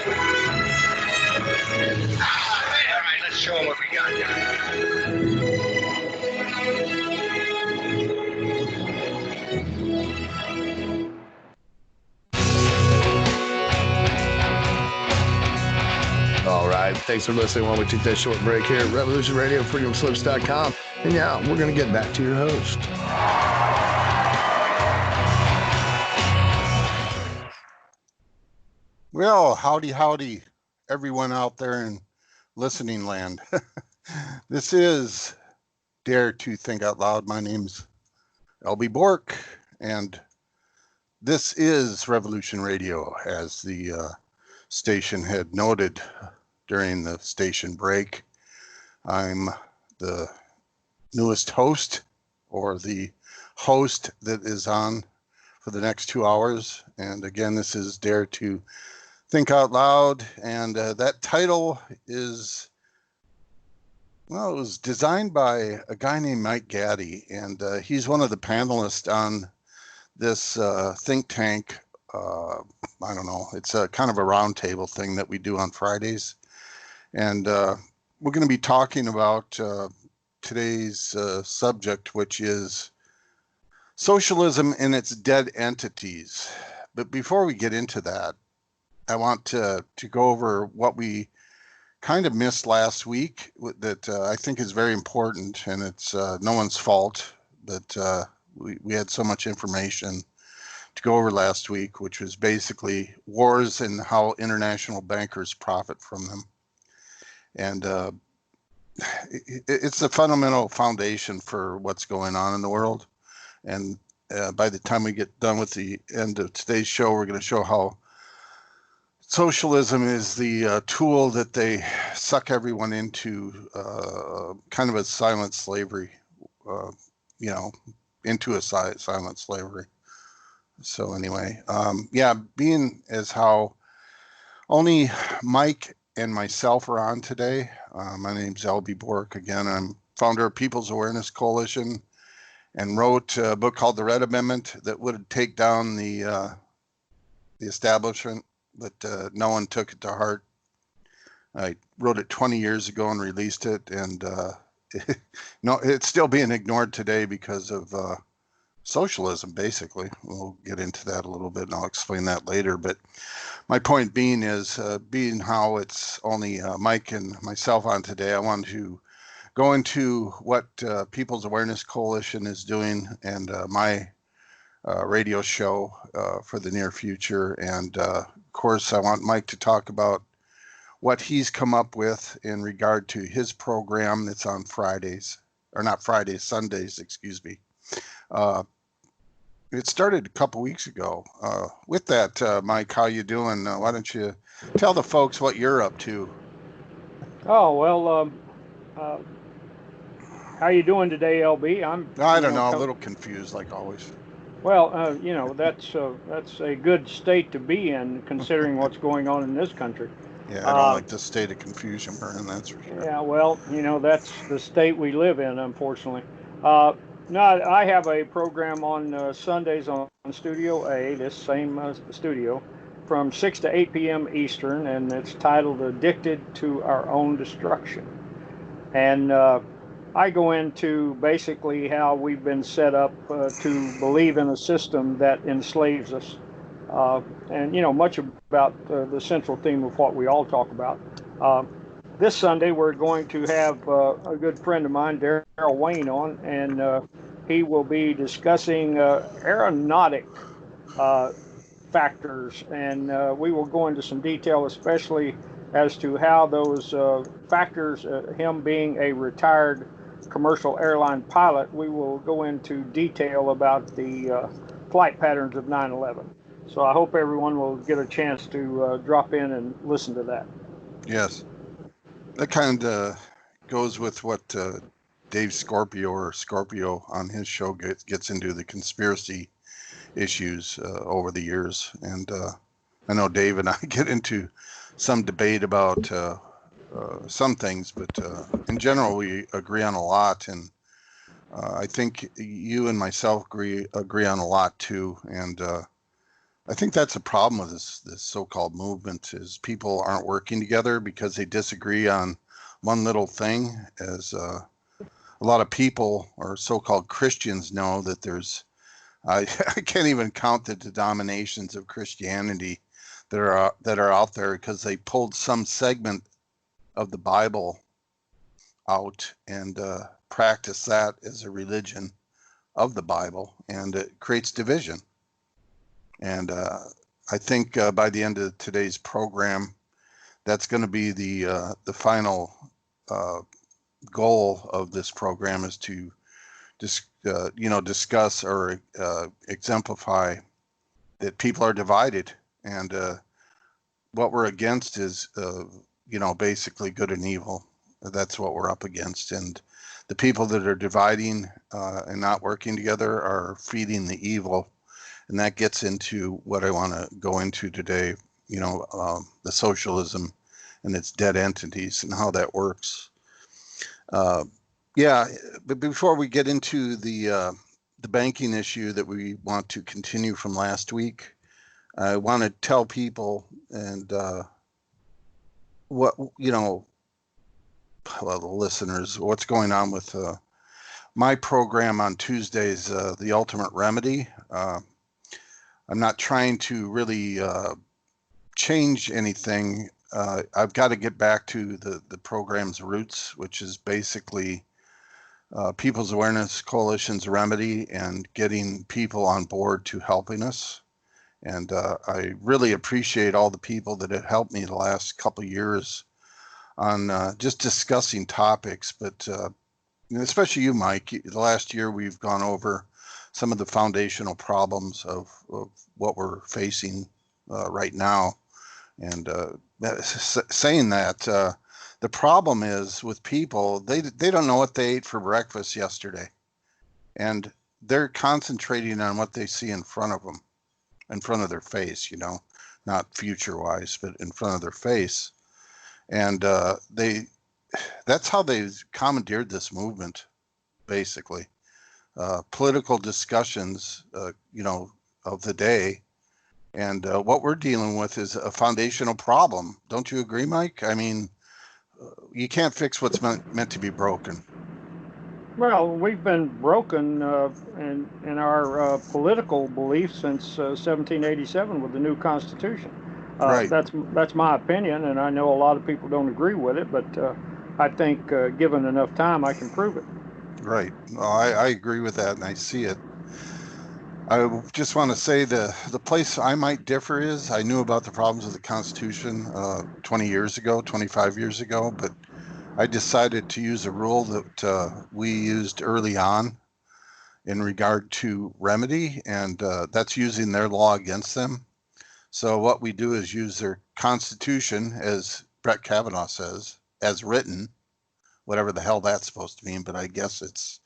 All right, let's show them what we got here. All right, thanks for listening while we take that short break here at Revolution Radio, freedomslips.com. And yeah, we're going to get back to your host. Well, howdy, everyone out there in listening land. This is Dare to Think Out Loud. My name's LB Bork, and this is Revolution Radio, as the station had noted during the station break. I'm the newest host, or the host that is on for the next 2 hours. And again, this is Dare to Think Out Loud, and that title is, well, it was designed by a guy named Mike Gaddy, and he's one of the panelists on this think tank. I don't know, it's a kind of a roundtable thing that we do on Fridays, and we're going to be talking about today's subject, which is socialism and its dead entities. But before we get into that, I want to go over what we kind of missed last week that I think is very important, and it's no one's fault that we had so much information to go over last week, which was basically wars and how international bankers profit from them. And it's the fundamental foundation for what's going on in the world. And by the time we get done with the end of today's show, we're going to show how socialism is the tool that they suck everyone into, kind of a silent slavery, into a silent slavery. So anyway, being as how only Mike and myself are on today, my name's LB Bork. Again, I'm founder of People's Awareness Coalition, and wrote a book called The Red Amendment that would take down the establishment, but no one took it to heart. I wrote it 20 years ago and released it, and it's still being ignored today because of socialism, basically. We'll get into that a little bit, and I'll explain that later. But my point being is, being how it's only Mike and myself on today, I wanted to go into what People's Awareness Coalition is doing, and my radio show for the near future. And of course, I want Mike to talk about what he's come up with in regard to his program that's on Fridays, or not Fridays, Sundays, excuse me. It started a couple weeks ago. With that, Mike, how you doing? Why don't you tell the folks what you're up to? Oh, well, how you doing today, LB? I don't know, a little confused like always. Well, that's a good state to be in, considering what's going on in this country. Yeah, I don't like the state of confusion we're in, that's for sure. Yeah, well, that's the state we live in, unfortunately. No, I have a program on Sundays on Studio A, this same studio, from 6 to 8 p.m. Eastern, and it's titled Addicted to Our Own Destruction. And I go into basically how we've been set up to believe in a system that enslaves us. And, much about the central theme of what we all talk about. This Sunday, we're going to have a good friend of mine, Daryl Wayne, on, and he will be discussing aeronautic factors, and we will go into some detail, especially as to how those factors, him being a retired commercial airline pilot, we will go into detail about the flight patterns of 9/11. So I hope everyone will get a chance to drop in and listen to that. Yes. That kind of goes with what Dave Scorpio on his show gets into, the conspiracy issues over the years. And I know Dave and I get into some debate about some things, but in general, we agree on a lot. And I think you and myself agree on a lot too. And I think that's a problem with this so-called movement is people aren't working together because they disagree on one little thing. As a lot of people or so-called Christians know that there's, I can't even count the denominations of Christianity that are out there because they pulled some segment of the Bible out and practice that as a religion of the Bible, and it creates division. And I think by the end of today's program, that's going to be the final goal of this program is to discuss or exemplify that people are divided, and what we're against is basically good and evil. That's what we're up against, and the people that are dividing and not working together are feeding the evil. And that gets into what I want to go into today, the socialism and its dead entities and how that works. But before we get into the banking issue that we want to continue from last week, I want to tell people and the listeners what's going on with my program on Tuesdays, The Ultimate Remedy. I'm not trying to really change anything. I've got to get back to the program's roots, which is basically People's Awareness Coalition's remedy and getting people on board to helping us. And I really appreciate all the people that have helped me the last couple of years on just discussing topics, but especially you, Mike. The last year we've gone over some of the foundational problems of what we're facing right now. And saying that, the problem is with people, they don't know what they ate for breakfast yesterday. And they're concentrating on what they see in front of them, in front of their face, not future-wise, but in front of their face. And that's how they commandeered this movement, basically. Political discussions, of the day. And what we're dealing with is a foundational problem. Don't you agree, Mike? I mean, you can't fix what's meant to be broken. Well, we've been broken in our political beliefs since 1787 with the new Constitution. Right. That's my opinion, and I know a lot of people don't agree with it, but I think given enough time, I can prove it. Right. Well, I agree with that, and I see it. I just want to say the place I might differ is I knew about the problems of the Constitution 20 years ago, 25 years ago, but I decided to use a rule that we used early on in regard to remedy, and that's using their law against them. So what we do is use their Constitution, as Brett Kavanaugh says, as written, whatever the hell that's supposed to mean, but I guess it's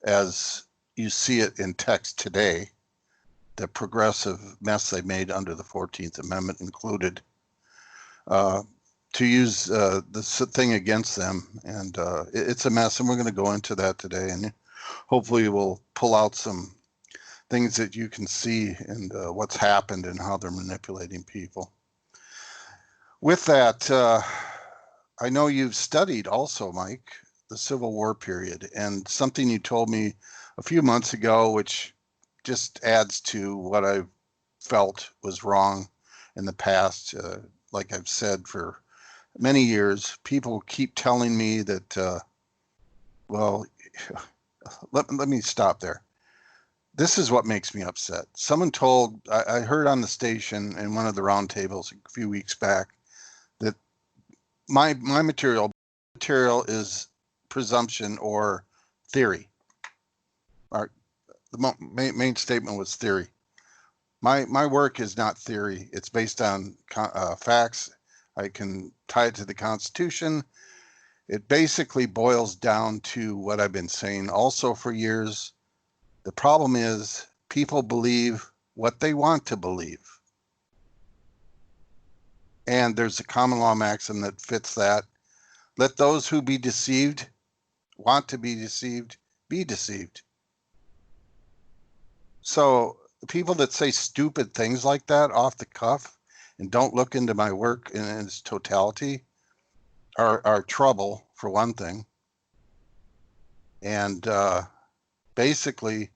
as you see it in text today, the progressive mess they made under the 14th Amendment included, to use this thing against them. And it's a mess, and we're going to go into that today. And hopefully we'll pull out some things that you can see and what's happened and how they're manipulating people. With that, I know you've studied also, Mike, the Civil War period, and something you told me a few months ago, which just adds to what I felt was wrong in the past. Like I've said for many years, people keep telling me that, let me stop there. This is what makes me upset. I heard on the station in one of the roundtables a few weeks back that my material is presumption or theory. The main statement was theory. My work is not theory. It's based on facts. I can tie it to the Constitution. It basically boils down to what I've been saying also for years. The problem is people believe what they want to believe. And there's a common law maxim that fits that. Let those who want to be deceived, be deceived. So people that say stupid things like that off the cuff and don't look into my work in its totality are trouble, for one thing. And basically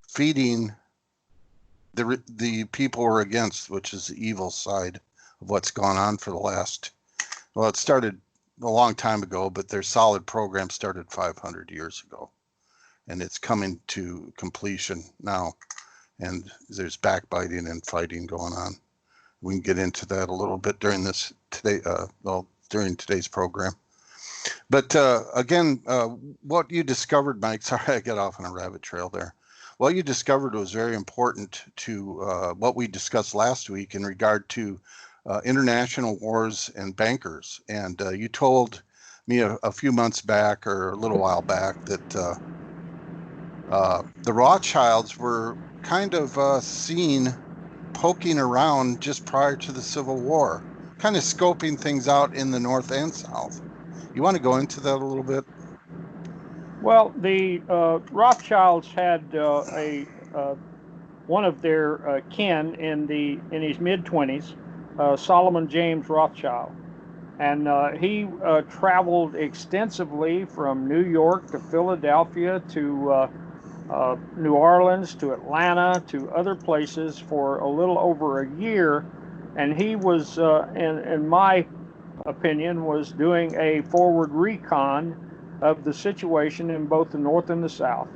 feeding the people we're against, which is the evil side of what's gone on for the last, well, it started a long time ago, but their solid program started 500 years ago. And it's coming to completion now. And there's backbiting and fighting going on. We can get into that a little bit during during today's program. But again, what you discovered, Mike, sorry I got off on a rabbit trail there. What you discovered was very important to what we discussed last week in regard to international wars and bankers. And you told me a few months back, or a little while back, that the Rothschilds were kind of seen poking around just prior to the Civil War, kind of scoping things out in the North and South. You want to go into that a little bit? Well, the Rothschilds had one of their kin in his mid-20s, Solomon James Rothschild, and he traveled extensively from New York to Philadelphia to New Orleans to Atlanta to other places for a little over a year, and he was, in my opinion, was doing a forward recon of the situation in both the North and the South.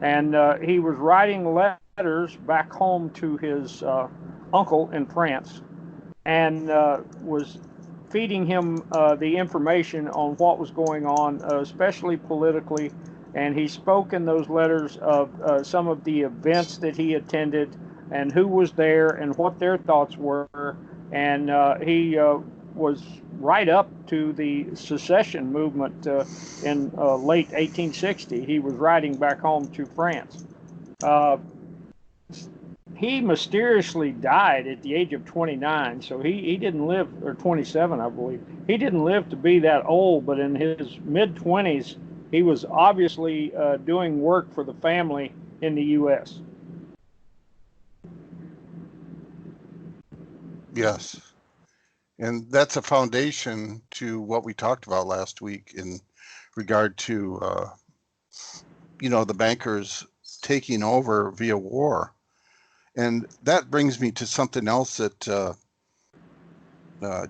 And he was writing letters back home to his uncle in France, and was feeding him the information on what was going on, especially politically. And he spoke in those letters of some of the events that he attended and who was there and what their thoughts were. And he was right up to the secession movement in late 1860. He was riding back home to France. He mysteriously died at the age of 29, so he didn't live, or 27, I believe. He didn't live to be that old, but in his mid-20s, he was obviously doing work for the family in the U.S. Yes. And that's a foundation to what we talked about last week in regard to, the bankers taking over via war. And that brings me to something else that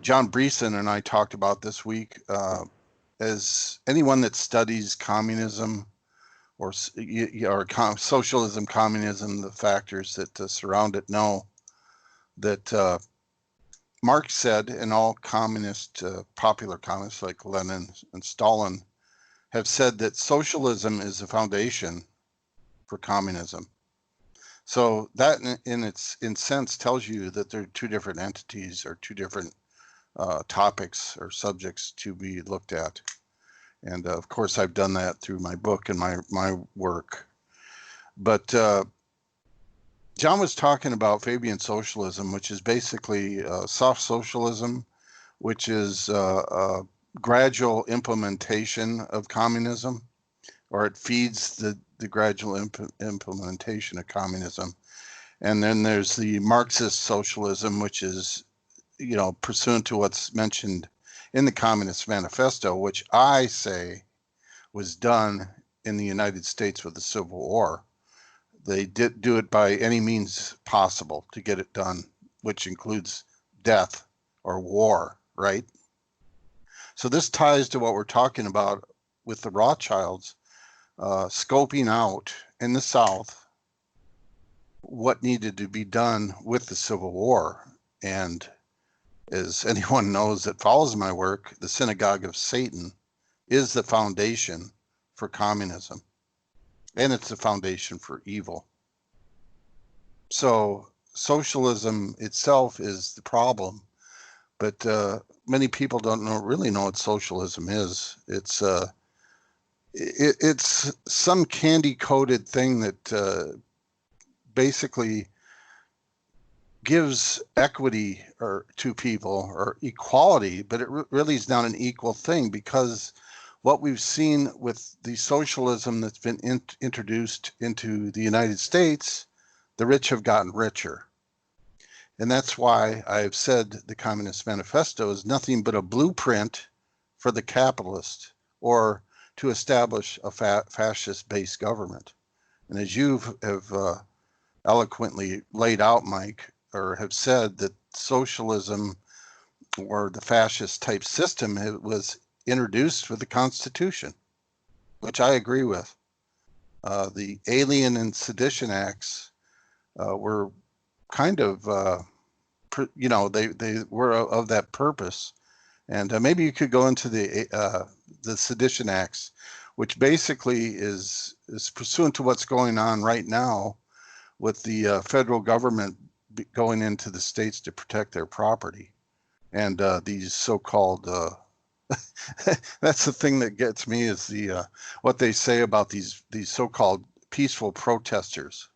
John Breeson and I talked about this week. As anyone that studies communism or socialism, communism, the factors that surround it know that Marx said, and all communist, popular communists like Lenin and Stalin have said, that socialism is the foundation for communism. So that in sense tells you that there are two different entities or two different topics or subjects to be looked at. And of course, I've done that through my book and my work. But John was talking about Fabian socialism, which is basically soft socialism, which is a gradual implementation of communism, or it feeds the gradual implementation of communism. And then there's the Marxist socialism, which is, pursuant to what's mentioned in the Communist Manifesto, which I say was done in the United States with the Civil War. They did do it by any means possible to get it done, which includes death or war, right? So this ties to what we're talking about with the Rothschilds, scoping out in the South what needed to be done with the Civil War. And as anyone knows that follows my work, the synagogue of Satan is the foundation for communism, and it's the foundation for evil. So socialism itself is the problem, but many people don't really know what socialism is. It's some candy-coated thing that basically gives equity to people, or equality, but it really is not an equal thing, because what we've seen with the socialism that's been introduced into the United States, the rich have gotten richer. And that's why I've said the Communist Manifesto is nothing but a blueprint for the capitalist, or to establish a fascist-based government. And as you have eloquently laid out, Mike, or have said, that socialism or the fascist type system was introduced with the Constitution, which I agree with. The Alien and Sedition Acts were kind of, they were of that purpose. And maybe you could go into the Sedition Acts, which basically is pursuant to what's going on right now with the federal government going into the states to protect their property. And these so-called, that's the thing that gets me, is the what they say about these so-called peaceful protesters.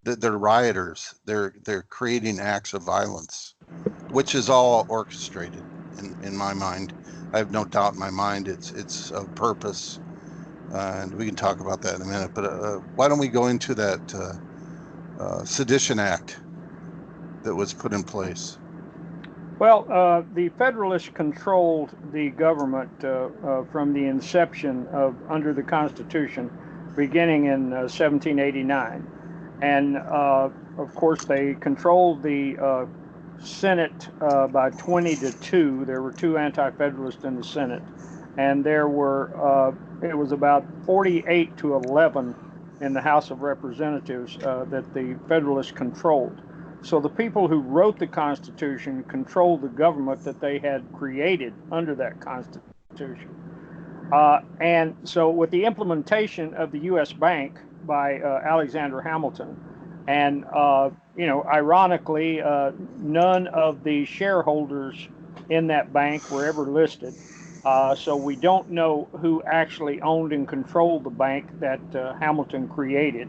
They're rioters. They're creating acts of violence, which is all orchestrated in my mind. I have no doubt in my mind it's a purpose, and we can talk about that in a minute. But why don't we go into that Sedition Act that was put in place? Well, the Federalists controlled the government from the inception under the Constitution, beginning in 1789. And of course, they controlled the Senate by 20-2. There were 2 anti-federalists in the Senate, and there were it was about 48-11 in the House of Representatives that the Federalists controlled. So the people who wrote the Constitution controlled the government that they had created under that Constitution. And so with the implementation of the U.S. Bank by Alexander Hamilton, and ironically, none of the shareholders in that bank were ever listed. So we don't know who actually owned and controlled the bank that Hamilton created,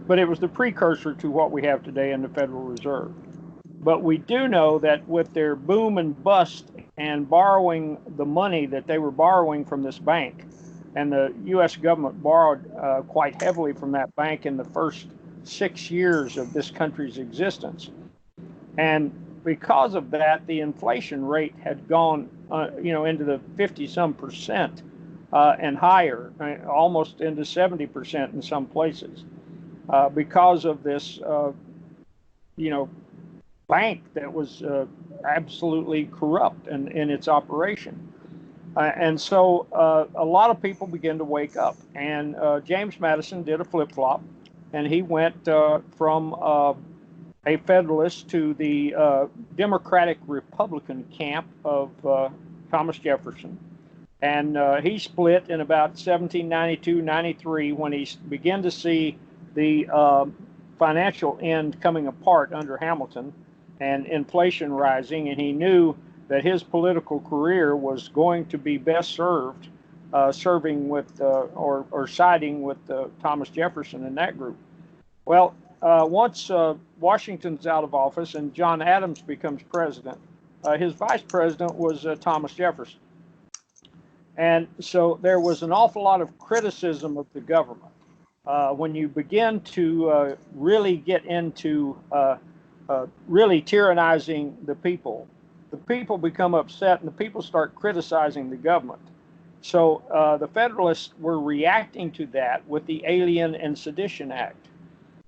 but it was the precursor to what we have today in the Federal Reserve. But we do know that with their boom and bust and borrowing the money that they were borrowing from this bank, and the U.S. government borrowed quite heavily from that bank in the first 6 years of this country's existence. And because of that, the inflation rate had gone, into the 50-some% and higher, almost into 70% in some places, because of this, bank that was absolutely corrupt in its operation. And so a lot of people began to wake up, and James Madison did a flip-flop, and he went from a Federalist to the Democratic Republican camp of Thomas Jefferson. And he split in about 1792-93 when he began to see the financial end coming apart under Hamilton and inflation rising, and he knew that his political career was going to be best served serving with or siding with Thomas Jefferson and that group. Well, once Washington's out of office and John Adams becomes president, his vice president was Thomas Jefferson. And so there was an awful lot of criticism of the government. When you begin to really get into really tyrannizing the people become upset, and the people start criticizing the government. So the Federalists were reacting to that with the Alien and Sedition Act.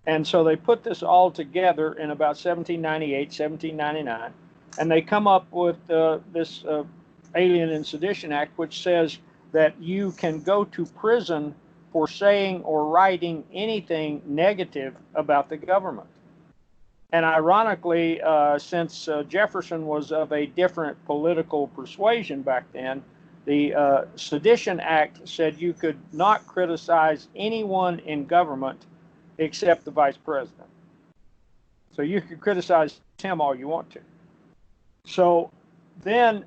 And so they put this all together in about 1798, 1799, and they come up with this Alien and Sedition Act, which says that you can go to prison for saying or writing anything negative about the government. And ironically, since Jefferson was of a different political persuasion back then, the Sedition Act said you could not criticize anyone in government except the vice president. So you could criticize him all you want to. So then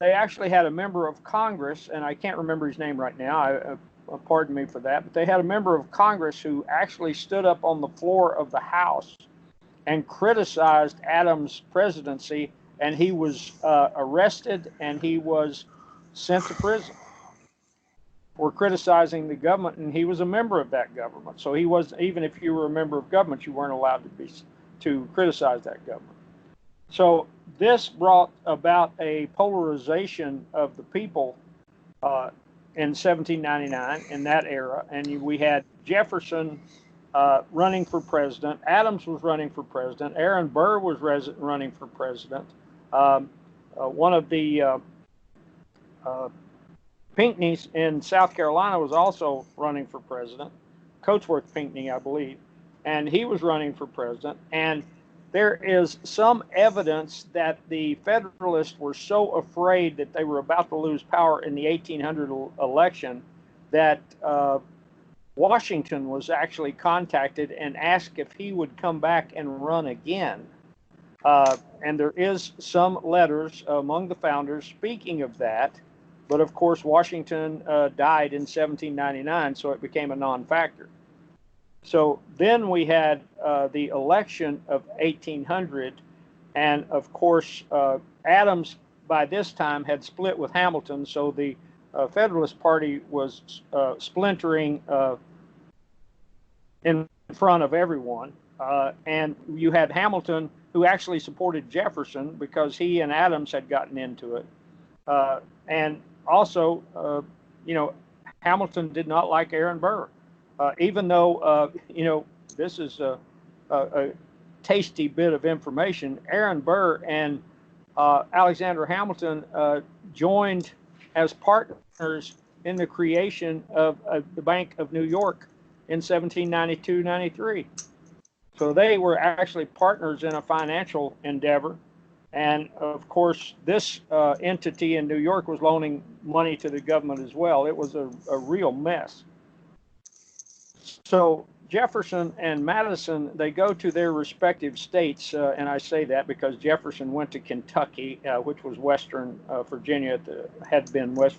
they actually had a member of Congress, and I can't remember his name right now, pardon me for that, but they had a member of Congress who actually stood up on the floor of the House and criticized Adams' presidency, and he was arrested and he was sent to prison were criticizing the government, and he was a member of that government. So he was, even if you were a member of government, you weren't allowed to criticize that government. So this brought about a polarization of the people in 1799 in that era, and we had Jefferson running for president. Adams was running for president. Aaron Burr was running for president. One of the Pinckneys in South Carolina was also running for president, Coatsworth Pinckney, I believe, and he was running for president. And there is some evidence that the Federalists were so afraid that they were about to lose power in the 1800 election that Washington was actually contacted and asked if he would come back and run again. And there is some letters among the founders speaking of that. But of course, Washington died in 1799, so it became a non-factor. So then we had the election of 1800, and of course, Adams by this time had split with Hamilton, so the Federalist Party was splintering in front of everyone. And you had Hamilton, who actually supported Jefferson because he and Adams had gotten into it. And also, Hamilton did not like Aaron Burr. Even though, this is a tasty bit of information, Aaron Burr and Alexander Hamilton joined as partners in the creation of the Bank of New York in 1792-93. So they were actually partners in a financial endeavor. And of course, this entity in New York was loaning money to the government as well. It was a real mess. So Jefferson and Madison, they go to their respective states, and I say that because Jefferson went to Kentucky, which was Western Virginia, had been West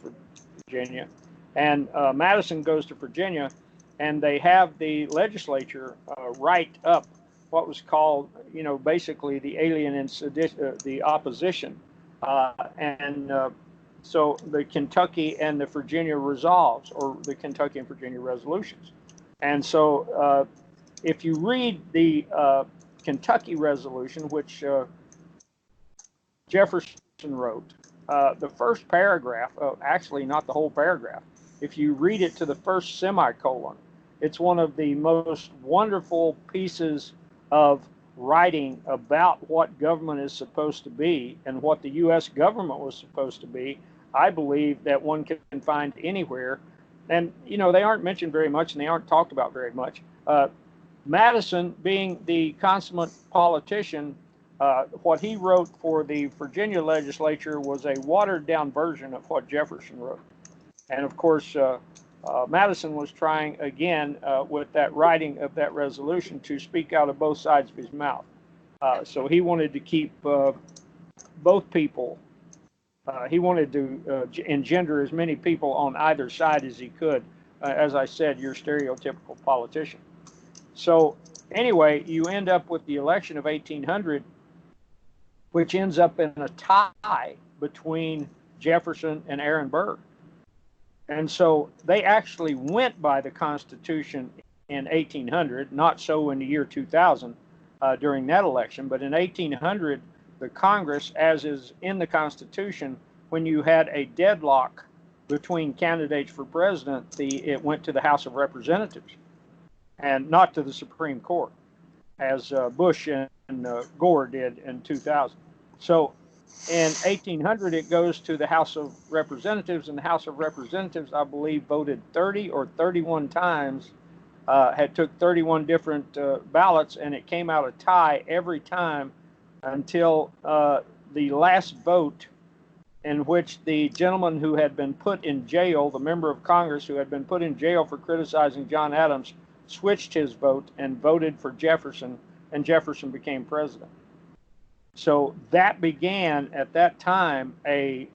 Virginia, and Madison goes to Virginia, and they have the legislature write up what was called, basically the alien and the opposition, so the Kentucky and the Virginia resolves, or the Kentucky and Virginia resolutions. And so if you read the Kentucky resolution, which Jefferson wrote, the first paragraph, actually not the whole paragraph, if you read it to the first semicolon, it's one of the most wonderful pieces of writing about what government is supposed to be and what the U.S. government was supposed to be, I believe, that one can find anywhere. And, they aren't mentioned very much and they aren't talked about very much. Madison, being the consummate politician, what he wrote for the Virginia legislature was a watered down version of what Jefferson wrote. And of course, Madison was trying again with that writing of that resolution to speak out of both sides of his mouth. So he wanted to keep both people. He wanted to engender as many people on either side as he could. As I said, your stereotypical politician. So anyway, you end up with the election of 1800, which ends up in a tie between Jefferson and Aaron Burr. And so they actually went by the Constitution in 1800, not so in the year 2000 during that election, but in 1800, the Congress, as is in the Constitution, when you had a deadlock between candidates for president, it went to the House of Representatives and not to the Supreme Court, as Bush and Gore did in 2000. So in 1800, it goes to the House of Representatives, and the House of Representatives, I believe, voted 30 or 31 times, took 31 different ballots, and it came out a tie every time until the last vote, in which the gentleman who had been put in jail, the member of Congress who had been put in jail for criticizing John Adams, switched his vote and voted for Jefferson, and Jefferson became president. So that began at that time a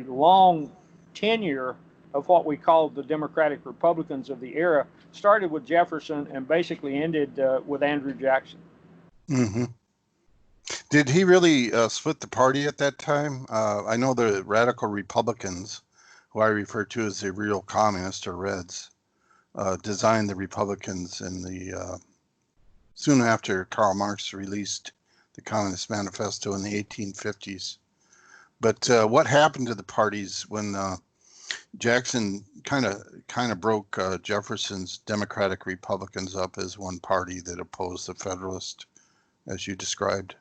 long tenure of what we called the Democratic Republicans of the era. Started with Jefferson and basically ended with Andrew Jackson. Mm-hmm. Did he really split the party at that time? I know the radical Republicans who I refer to as the real communists or Reds, designed the Republicans in the soon after Karl Marx released the Communist Manifesto in the 1850s. But what happened to the parties when Jackson kind of broke Jefferson's Democratic Republicans up as one party that opposed the Federalist, as you described?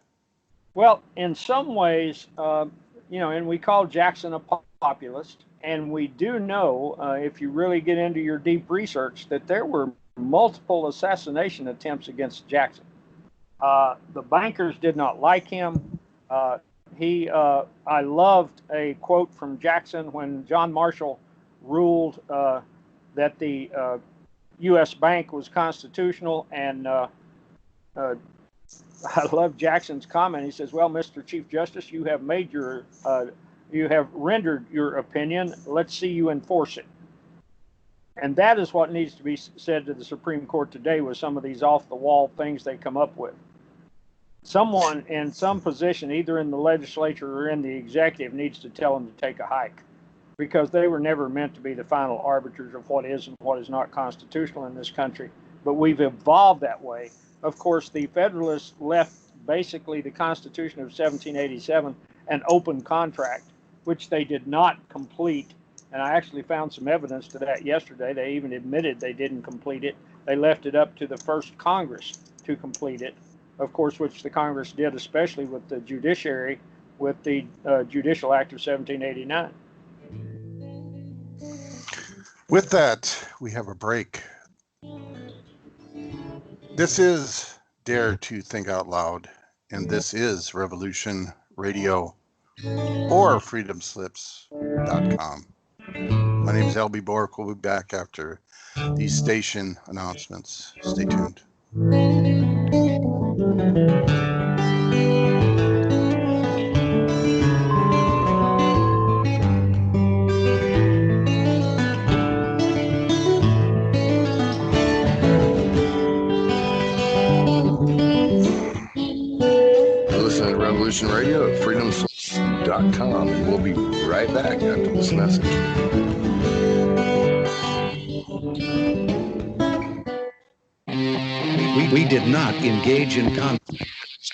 Well, in some ways, and we call Jackson a populist, and we do know, if you really get into your deep research, that there were multiple assassination attempts against Jackson. The bankers did not like him. I loved a quote from Jackson when John Marshall ruled that the U.S. Bank was constitutional, and I love Jackson's comment. He says, "Well, Mr. Chief Justice, you have rendered your opinion. Let's see you enforce it." And that is what needs to be said to the Supreme Court today with some of these off-the-wall things they come up with. Someone in some position, either in the legislature or in the executive, needs to tell them to take a hike, because they were never meant to be the final arbiters of what is and what is not constitutional in this country. But we've evolved that way. Of course, the Federalists left basically the Constitution of 1787 an open contract, which they did not complete. And I actually found some evidence to that yesterday. They even admitted they didn't complete it. They left it up to the first Congress to complete it, of course, which the Congress did, especially with the judiciary, with the Judicial Act of 1789. With that, we have a break. This is Dare to Think Out Loud, and this is Revolution Radio or freedomslips.com. My name is LB Bork. We'll be back after these station announcements. Stay tuned. Listen to Revolution Radio at freedomslips.com, and we'll be right back after this message. We did not engage in conflict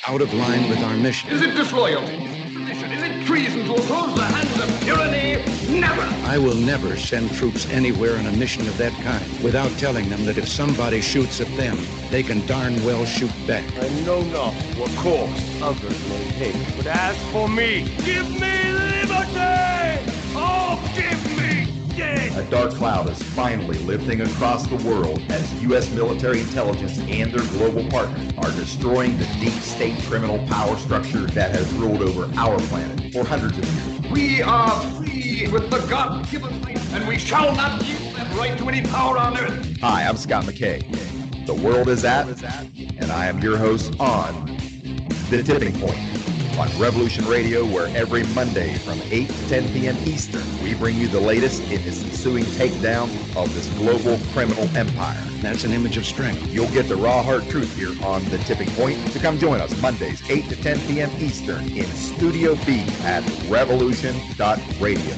out of line with our mission. Is it disloyalty? Is it treason to oppose the hands of tyranny? Never! I will never send troops anywhere on a mission of that kind without telling them that if somebody shoots at them, they can darn well shoot back. I know not what course others may take, but as for me, give me liberty! Oh, give me death! A dark cloud is finally lifting across the world as U.S. military intelligence and their global partners are destroying the deep state criminal power structure that has ruled over our planet for hundreds of years. We are free with the God-given right, and we shall not yield that right to any power on earth. Hi, I'm Scott McKay. The world is at, and I am your host on The Tipping Point on Revolution Radio, where every Monday from 8 to 10 p.m. Eastern, we bring you the latest in this ensuing takedown of this global criminal empire. That's an image of strength. You'll get the raw hard truth here on The Tipping Point. So come join us Mondays, 8 to 10 p.m. Eastern in Studio B at revolution.radio.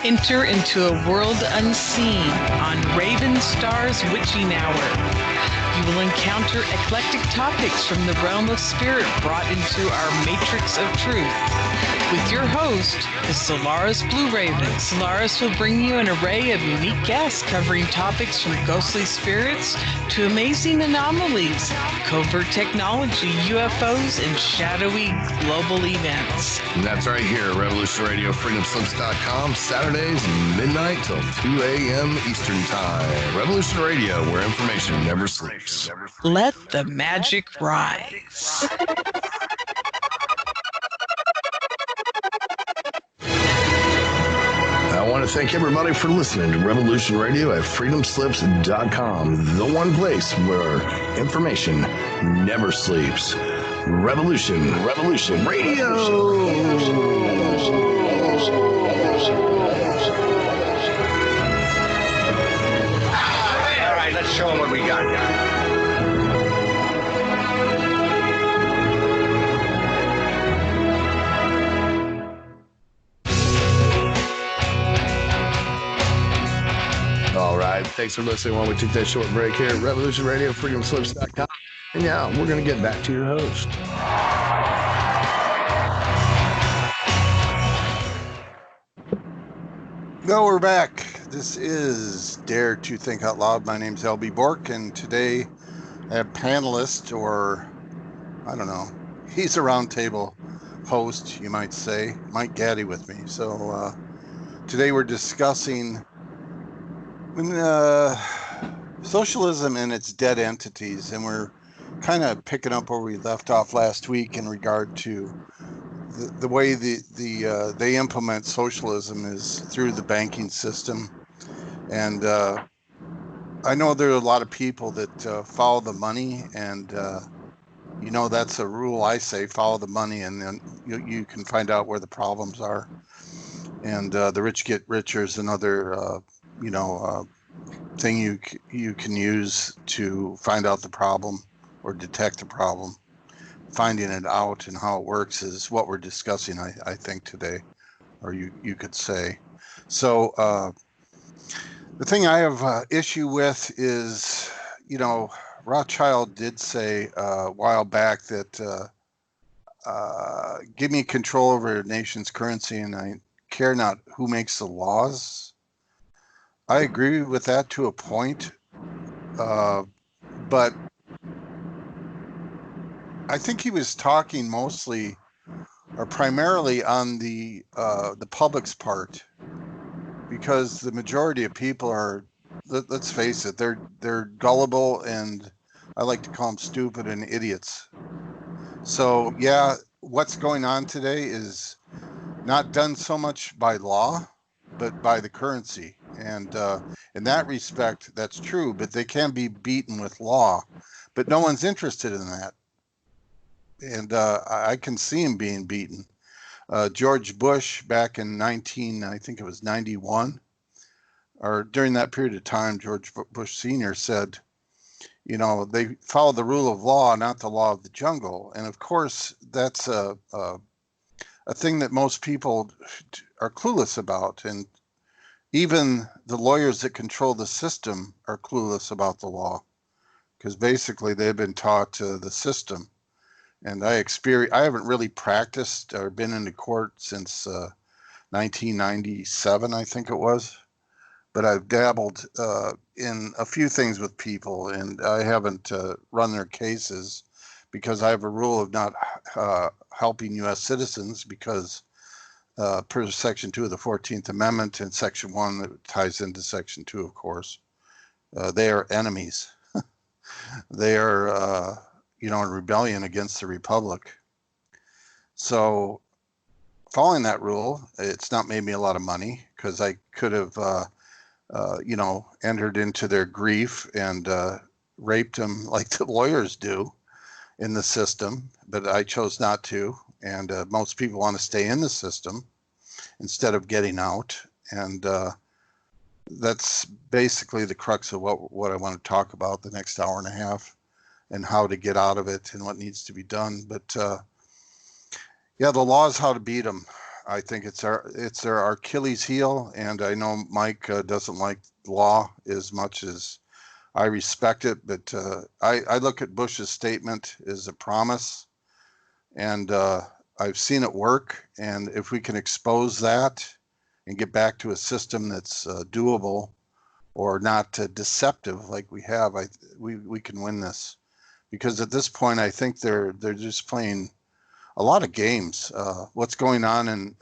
Enter into a world unseen on Raven Star's Witching Hour. You will encounter eclectic topics from the realm of spirit brought into our matrix of truth. With your host, the Solaris Blue Raven. Solaris will bring you an array of unique guests covering topics from ghostly spirits to amazing anomalies, covert technology, UFOs, and shadowy global events. And that's right here, Revolution Radio, freedomslips.com, Saturdays, midnight till 2 a.m. Eastern Time. Revolution Radio, where information never sleeps. Let the magic rise. I want to thank everybody for listening to Revolution Radio at freedomslips.com, the one place where information never sleeps. Revolution Radio. Thanks for listening while we took that short break here at Revolution Radio, freedomslips.com. And yeah, we're going to get back to your host. No, we're back. This is Dare to Think Out Loud. My name's LB Bork, and today I have panelist, or I don't know, he's a roundtable host, you might say, Mike Gaddy with me. So today we're discussing socialism and its dead entities, and we're kind of picking up where we left off last week in regard to the way they implement socialism is through the banking system. And I know there are a lot of people that follow the money, and that's a rule. I say follow the money, and then you can find out where the problems are. And the rich get richer is another thing you can use to find out the problem or detect the problem. Finding it out and how it works is what we're discussing, I think, today, or you could say. So the thing I have issue with is, Rothschild did say a while back that give me control over a nation's currency and I care not who makes the laws. I agree with that to a point, but I think he was talking mostly or primarily on the public's part, because the majority of people are, let's face it, they're gullible, and I like to call them stupid and idiots. So yeah, what's going on today is not done so much by law, but by the currency. And in that respect, that's true, but they can be beaten with law, but no one's interested in that. And I can see him being beaten. George Bush back in 91, or during that period of time, George Bush Sr. said, they follow the rule of law, not the law of the jungle. And of course, that's a thing that most people are clueless about. And even the lawyers that control the system are clueless about the law, because basically they've been taught the system. And I haven't really practiced or been into court since 1997, I think it was. But I've dabbled in a few things with people, and I haven't run their cases because I have a rule of not helping U.S. citizens because per Section 2 of the 14th Amendment and Section 1 that ties into Section 2, of course, they are enemies. They are in rebellion against the Republic. So following that rule, it's not made me a lot of money, because I could have, entered into their grief and raped them like the lawyers do in the system, but I chose not to. And most people want to stay in the system instead of getting out. And that's basically the crux of what I want to talk about the next hour and a half, and how to get out of it and what needs to be done. But the law is how to beat them. I think it's their Achilles heel, and I know Mike doesn't like law as much as I respect it, but I look at Bush's statement as a promise, and I've seen it work. And if we can expose that and get back to a system that's doable or not deceptive like we have, we can win this. Because at this point, I think they're just playing a lot of games. What's going on in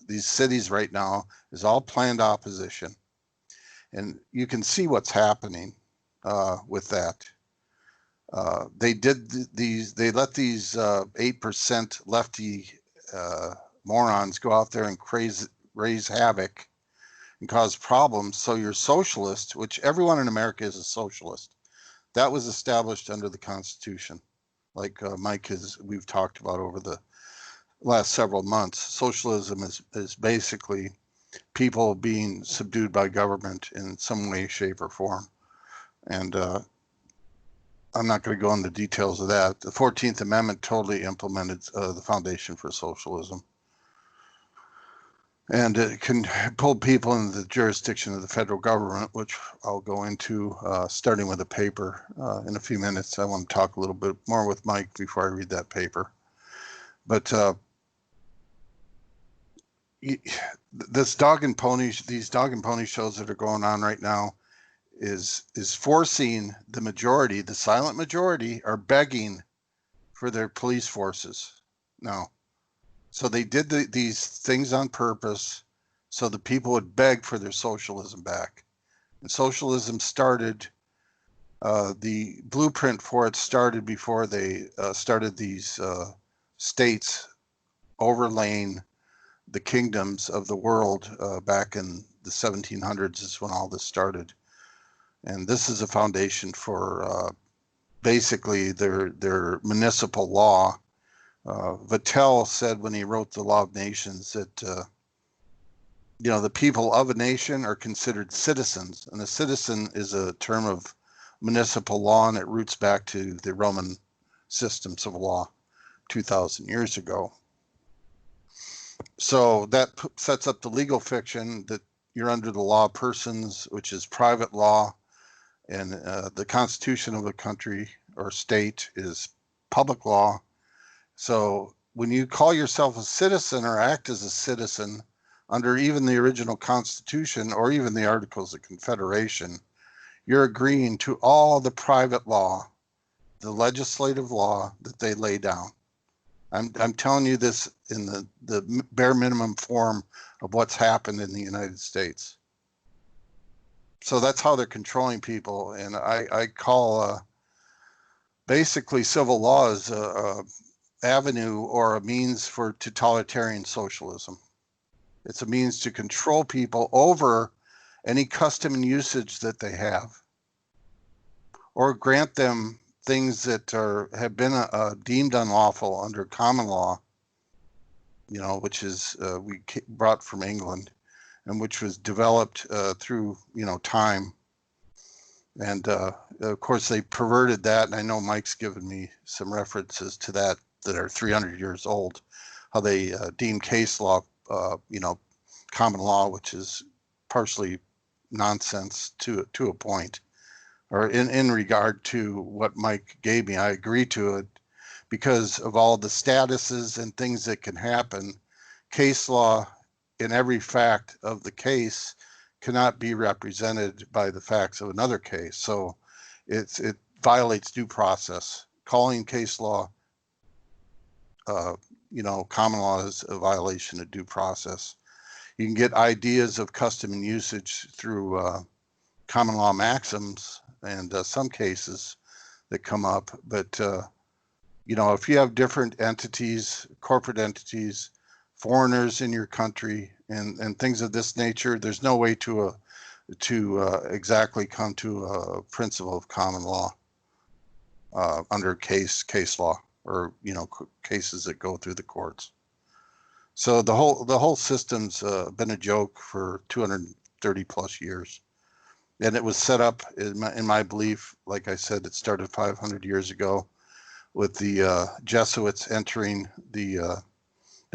these cities right now is all planned opposition, and you can see what's happening with that. They let these 8% lefty morons go out there and raise havoc and cause problems. So you're socialist, which everyone in America is a socialist. That was established under the Constitution, like we've talked about over the last several months. Socialism is basically people being subdued by government in some way, shape, or form. And I'm not going to go into details of that. The 14th Amendment totally implemented the foundation for socialism. And it can pull people into the jurisdiction of the federal government, which I'll go into starting with a paper in a few minutes. I want to talk a little bit more with Mike before I read that paper. But these dog and pony shows that are going on right now is forcing the majority, the silent majority, are begging for their police forces now. So they did these things on purpose so the people would beg for their socialism back. And socialism started, the blueprint for it started before they started these states overlaying the kingdoms of the world back in the 1700s is when all this started. And this is a foundation for basically their municipal law. Vattel said when he wrote the Law of Nations that, the people of a nation are considered citizens. And a citizen is a term of municipal law, and it roots back to the Roman systems of law 2,000 years ago. So that sets up the legal fiction that you're under the law of persons, which is private law, and the constitution of a country or state is public law. So when you call yourself a citizen or act as a citizen under even the original Constitution or even the Articles of Confederation, you're agreeing to all the private law, the legislative law that they lay down. I'm telling you this in the bare minimum form of what's happened in the United States. So that's how they're controlling people. And I call basically civil law as a avenue or a means for totalitarian socialism. It's a means to control people over any custom and usage that they have, or grant them things that have been deemed unlawful under common law, which is we brought from England, and which was developed through time. And of course they perverted that, and I know Mike's given me some references to that are 300 years old, how they deem case law, common law, which is partially nonsense to a point, or in regard to what Mike gave me. I agree to it because of all the statuses and things that can happen. Case law in every fact of the case cannot be represented by the facts of another case. So it violates due process. Calling case law common law is a violation of due process. You can get ideas of custom and usage through common law maxims and some cases that come up. But, if you have different entities, corporate entities, foreigners in your country and things of this nature, there's no way to exactly come to a principle of common law under case law, or cases that go through the courts. So the whole system's been a joke for 230 plus years, and it was set up in my belief. Like I said, it started 500 years ago with the Jesuits entering the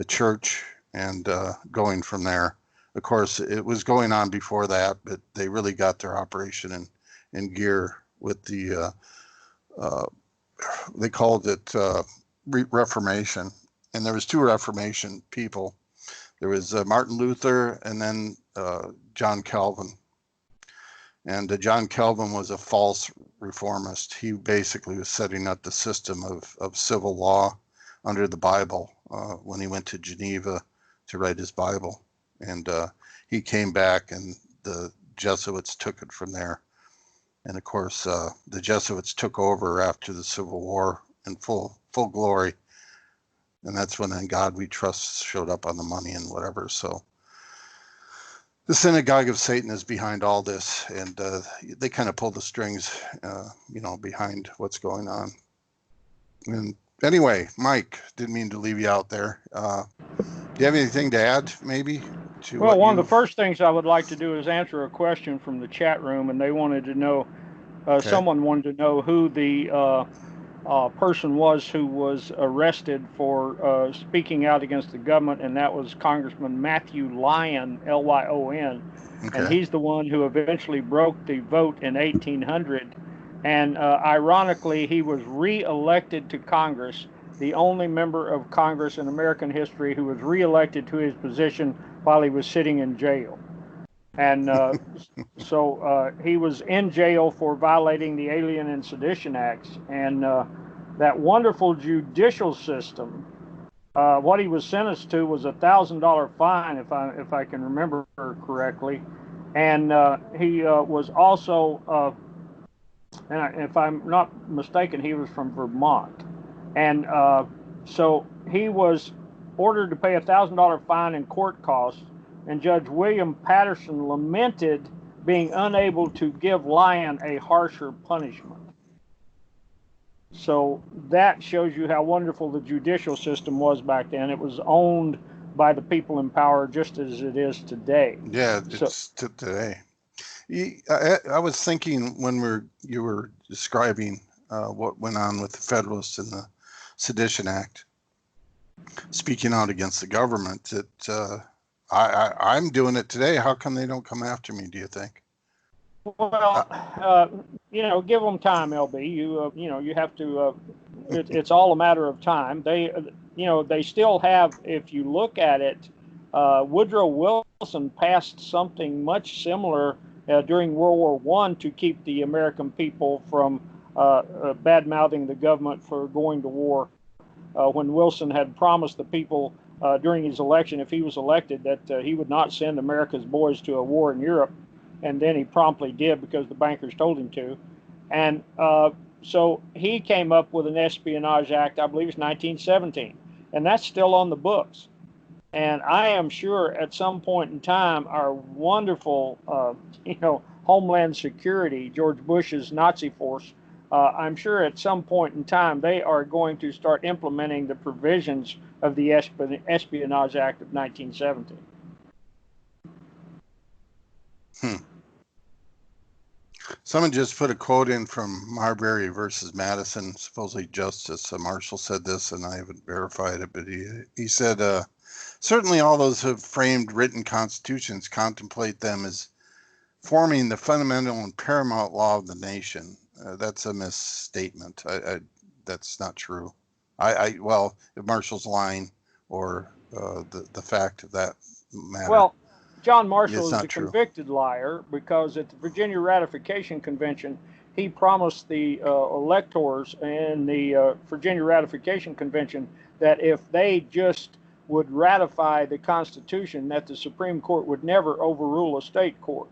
church and going from there. Of course, it was going on before that, but they really got their operation in gear with the they called it Reformation, and there was two Reformation people. There was Martin Luther and then John Calvin. And John Calvin was a false reformist. He basically was setting up the system of civil law under the Bible when he went to Geneva to write his Bible. And he came back, and the Jesuits took it from there. And of course, the Jesuits took over after the Civil War in full glory. And that's when "In God We Trust" showed up on the money and whatever. So the synagogue of Satan is behind all this, and they kind of pull the strings, behind what's going on. And anyway, Mike, didn't mean to leave you out there. Do you have anything to add, maybe? Well, one of the first things I would like to do is answer a question from the chat room, and they wanted to know, someone wanted to know who the person was who was arrested for speaking out against the government, and that was Congressman Matthew Lyon, Lyon, and Okay. he's the one who eventually broke the vote in 1800. And ironically, he was re-elected to Congress, the only member of Congress in American history who was re-elected to his position while he was sitting in jail. And so he was in jail for violating the Alien and Sedition Acts. And that wonderful judicial system, what he was sentenced to was $1,000 fine, if I can remember correctly. And he was also, and if I'm not mistaken, he was from Vermont. And so he was ordered to pay $1,000 fine and court costs. And Judge William Patterson lamented being unable to give Lyon a harsher punishment. So that shows you how wonderful the judicial system was back then. It was owned by the people in power just as it is today. Yeah, it's today. I was thinking when you were describing what went on with the Federalists and the Sedition Act, speaking out against the government, that I'm doing it today. How come they don't come after me, do you think? Well, give them time, LB. You have to. It's all a matter of time. They still have. If you look at it, Woodrow Wilson passed something much similar during World War I to keep the American people from bad mouthing the government for going to war. When Wilson had promised the people during his election, if he was elected, that he would not send America's boys to a war in Europe. And then he promptly did because the bankers told him to. And so he came up with an Espionage Act, I believe it's 1917. And that's still on the books. And I am sure at some point in time, our wonderful, Homeland Security, George Bush's Nazi force, I'm sure at some point in time, they are going to start implementing the provisions of the Espionage Act of 1917. Someone just put a quote in from Marbury versus Madison. Supposedly Justice Marshall said this, and I haven't verified it, but he said, certainly all those who have framed written constitutions contemplate them as forming the fundamental and paramount law of the nation. That's a misstatement. That's not true. Well, if Marshall's lying or the fact of that matter. Well, John Marshall is a true. Convicted liar because at the Virginia Ratification Convention, he promised the electors in the Virginia Ratification Convention that if they just would ratify the Constitution, that the Supreme Court would never overrule a state court.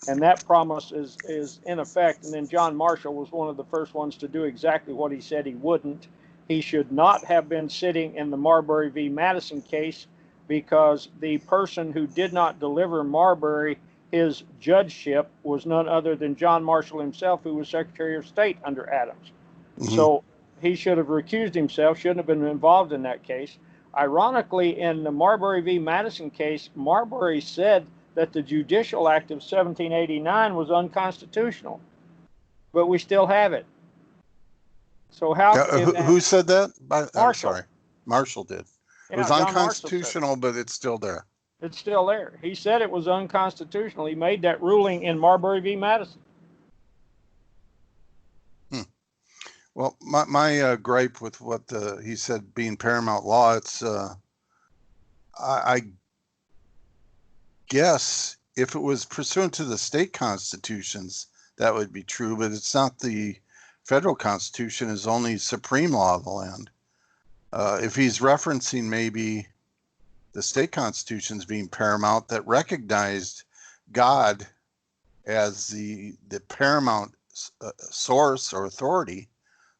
And that promise is in effect. And then John Marshall was one of the first ones to do exactly what he said he wouldn't. He should not have been sitting in the Marbury v. Madison case, because the person who did not deliver Marbury his judgeship was none other than John Marshall himself, who was Secretary of State under Adams. Mm-hmm. So he should have recused himself, shouldn't have been involved in that case. Ironically, in the Marbury v. Madison case, Marbury said that the Judicial Act of 1789 was unconstitutional, but we still have it. So how? Who said that? Marshall. I'm sorry, Marshall did. It was John unconstitutional, but it's still there. It's still there. He said it was unconstitutional. He made that ruling in Marbury v. Madison. Well, my gripe with what he said being paramount law, it's I guess if it was pursuant to the state constitutions, that would be true, but it's not. The federal constitution is only supreme law of the land. If he's referencing maybe the state constitutions being paramount that recognized God as the paramount source or authority,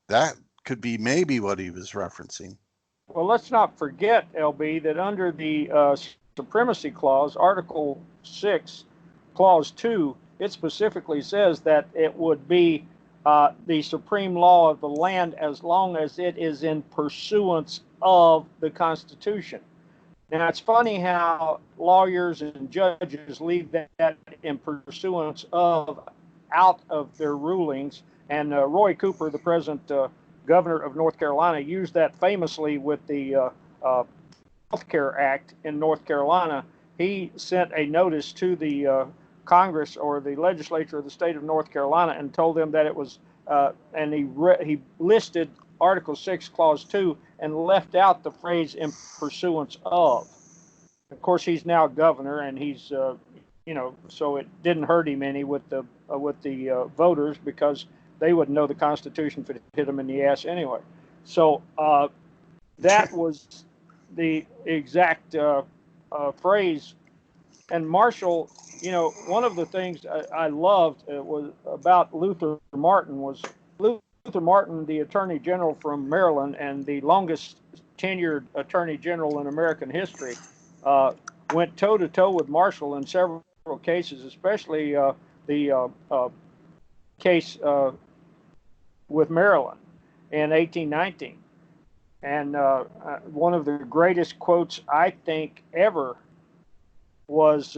that could be maybe what he was referencing. Well, let's not forget, LB, that under the Supremacy Clause, Article 6, Clause 2, it specifically says that it would be the supreme law of the land as long as it is in pursuance of the Constitution. Now, it's funny how lawyers and judges leave that in pursuance of out of their rulings. And Roy Cooper, the present governor of North Carolina, used that famously with the Health Care Act in North Carolina. He sent a notice to the Congress or the legislature of the state of North Carolina and told them that it was, and he listed Article 6, Clause 2, and left out the phrase "in pursuance of." Of course, he's now governor, and he's, so it didn't hurt him any with the voters, because they wouldn't know the Constitution if it hit them in the ass anyway. So that was the exact phrase. And Marshall, one of the things I loved was about Luther Martin was Luther Martin, the Attorney General from Maryland and the longest tenured Attorney General in American history, went toe-to-toe with Marshall in several cases, especially the case with Maryland in 1819. And one of the greatest quotes, I think, ever was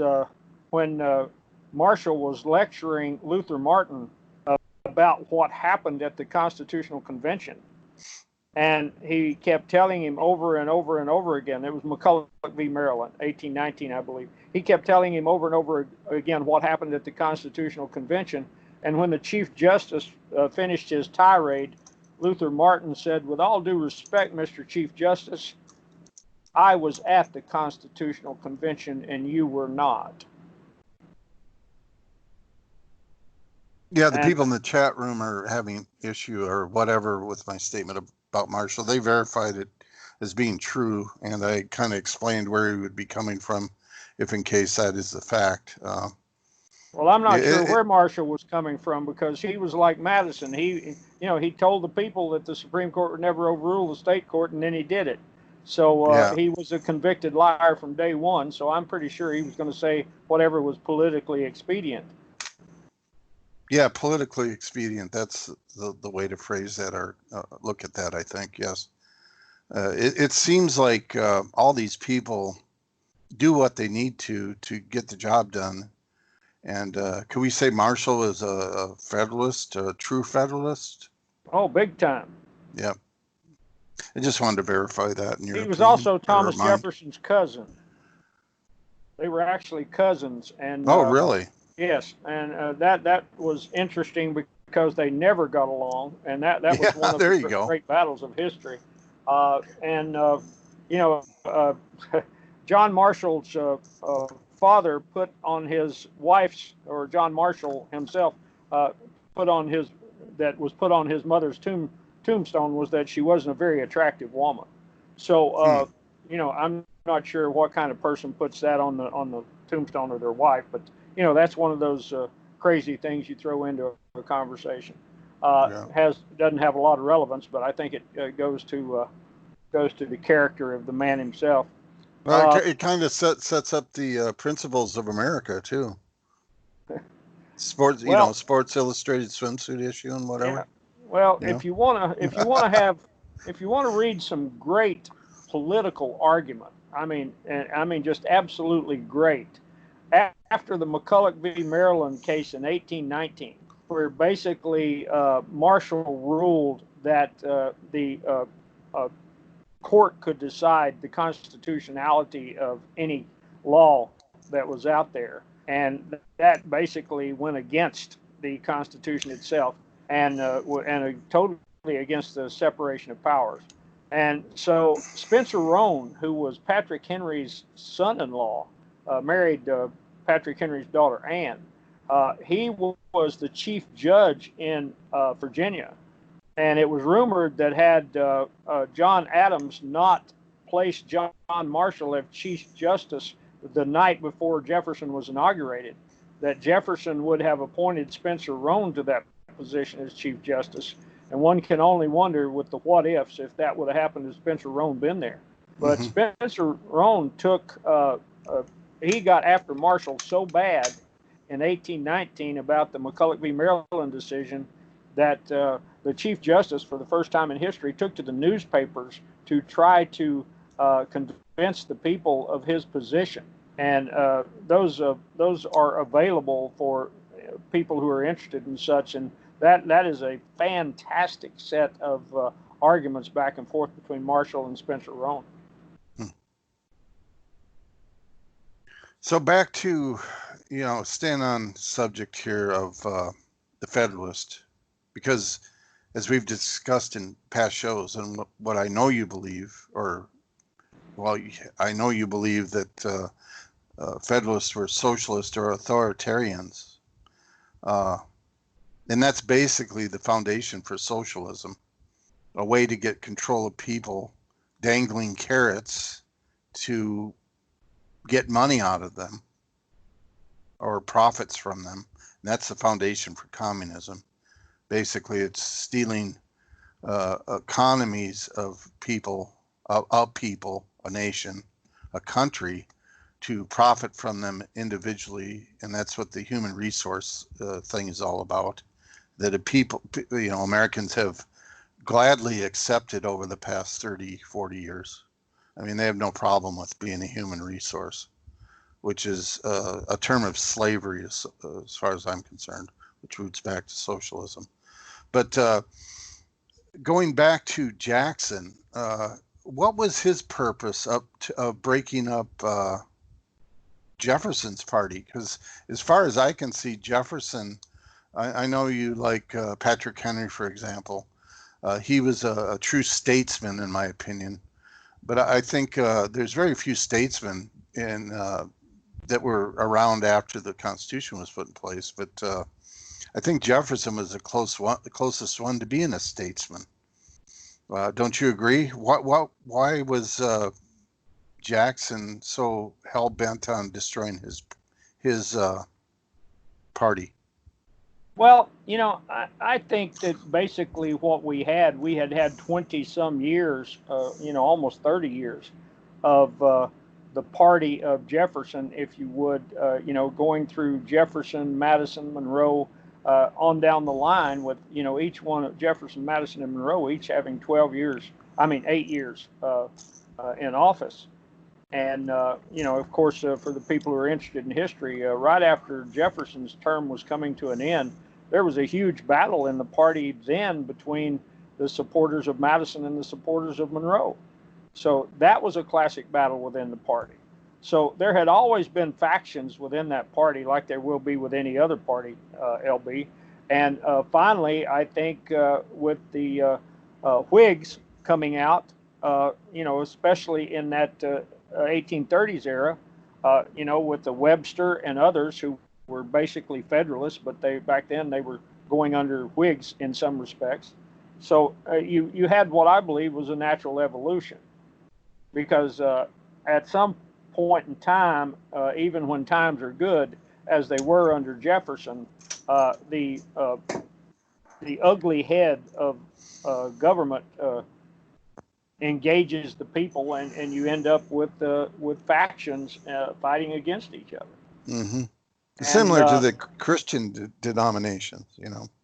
when Marshall was lecturing Luther Martin about what happened at the Constitutional Convention. And he kept telling him over and over and over again, it was McCulloch v. Maryland, 1819, I believe. He kept telling him over and over again what happened at the Constitutional Convention. And when the Chief Justice finished his tirade, Luther Martin said, "With all due respect, Mr. Chief Justice, I was at the Constitutional Convention and you were not." Yeah, the people in the chat room are having issue or whatever with my statement about Marshall. They verified it as being true, and I kind of explained where he would be coming from, if in case that is the fact. Well, I'm not sure where Marshall was coming from, because he was like Madison. He told the people that the Supreme Court would never overrule the state court, and then he did it. So he was a convicted liar from day one. So I'm pretty sure he was going to say whatever was politically expedient. Yeah, politically expedient. That's the way to phrase that or look at that, I think. Yes. It seems like all these people do what they need to get the job done. And can we say Marshall is a Federalist, a true Federalist? Oh, big time. Yeah. I just wanted to verify that. In your He was opinion, also Thomas Jefferson's cousin. They were actually cousins. And oh, really? Yes, and that was interesting because they never got along, and that was one of the great battles of history. John Marshall's father put on his wife's, or John Marshall himself put on his mother's tombstone was that she wasn't a very attractive woman. So I'm not sure what kind of person puts that on the tombstone of their wife, but that's one of those crazy things you throw into a conversation. Doesn't have a lot of relevance, but I think it goes to the character of the man himself. Well, it kind of sets up the principles of America too. Sports, Sports Illustrated swimsuit issue and whatever. Yeah. Well, if you want to read some great political argument, I mean, just absolutely great. After the McCulloch v. Maryland case in 1819, where basically Marshall ruled that the court could decide the constitutionality of any law that was out there, and that basically went against the Constitution itself, and totally against the separation of powers. And so Spencer Roane, who was Patrick Henry's son-in-law, married Patrick Henry's daughter, Anne. He was the chief judge in Virginia. And it was rumored that had John Adams not placed John Marshall as Chief Justice the night before Jefferson was inaugurated, that Jefferson would have appointed Spencer Roane to that position as Chief Justice. And one can only wonder with the what ifs if that would have happened had Spencer Roane been there. But Spencer Roane he got after Marshall so bad in 1819 about the McCulloch v. Maryland decision that the Chief Justice, for the first time in history, took to the newspapers to try to convince the people of his position. And those are available for people who are interested in such. And That is a fantastic set of arguments back and forth between Marshall and Spencer Roane. So back to, staying on subject here of the Federalist, because as we've discussed in past shows, and what I know you believe, I know you believe that Federalists were socialist or authoritarians. And that's basically the foundation for socialism, a way to get control of people, dangling carrots to get money out of them or profits from them. And that's the foundation for communism. Basically, it's stealing economies of people, a nation, a country, to profit from them individually. And that's what the human resource thing is all about. That Americans have gladly accepted over the past 30, 40 years. I mean, they have no problem with being a human resource, which is a term of slavery as far as I'm concerned, which roots back to socialism. But going back to Jackson, what was his purpose of breaking up Jefferson's party? Because as far as I can see, Jefferson, I know you like Patrick Henry, for example. He was a true statesman, in my opinion. But I think there's very few statesmen that were around after the Constitution was put in place. But I think Jefferson was the closest one to being a statesman. Don't you agree? Why was Jackson so hell bent on destroying his party? Well, I think that basically what we had 20 some years, almost 30 years of the party of Jefferson, if you would, going through Jefferson, Madison, Monroe, on down the line with, each one of Jefferson, Madison, and Monroe, each having 8 years in office. And, of course, for the people who are interested in history, right after Jefferson's term was coming to an end, there was a huge battle in the party then between the supporters of Madison and the supporters of Monroe. So that was a classic battle within the party. So there had always been factions within that party, like there will be with any other party, LB. And finally, I think with the Whigs coming out, especially in that 1830s era, with the Webster and others who were basically Federalists, but back then they were going under Whigs in some respects. So you had what I believe was a natural evolution, because at some point in time, even when times are good, as they were under Jefferson, the ugly head of government engages the people, and you end up with factions fighting against each other. Mm-hmm. Similar to the Christian denominations,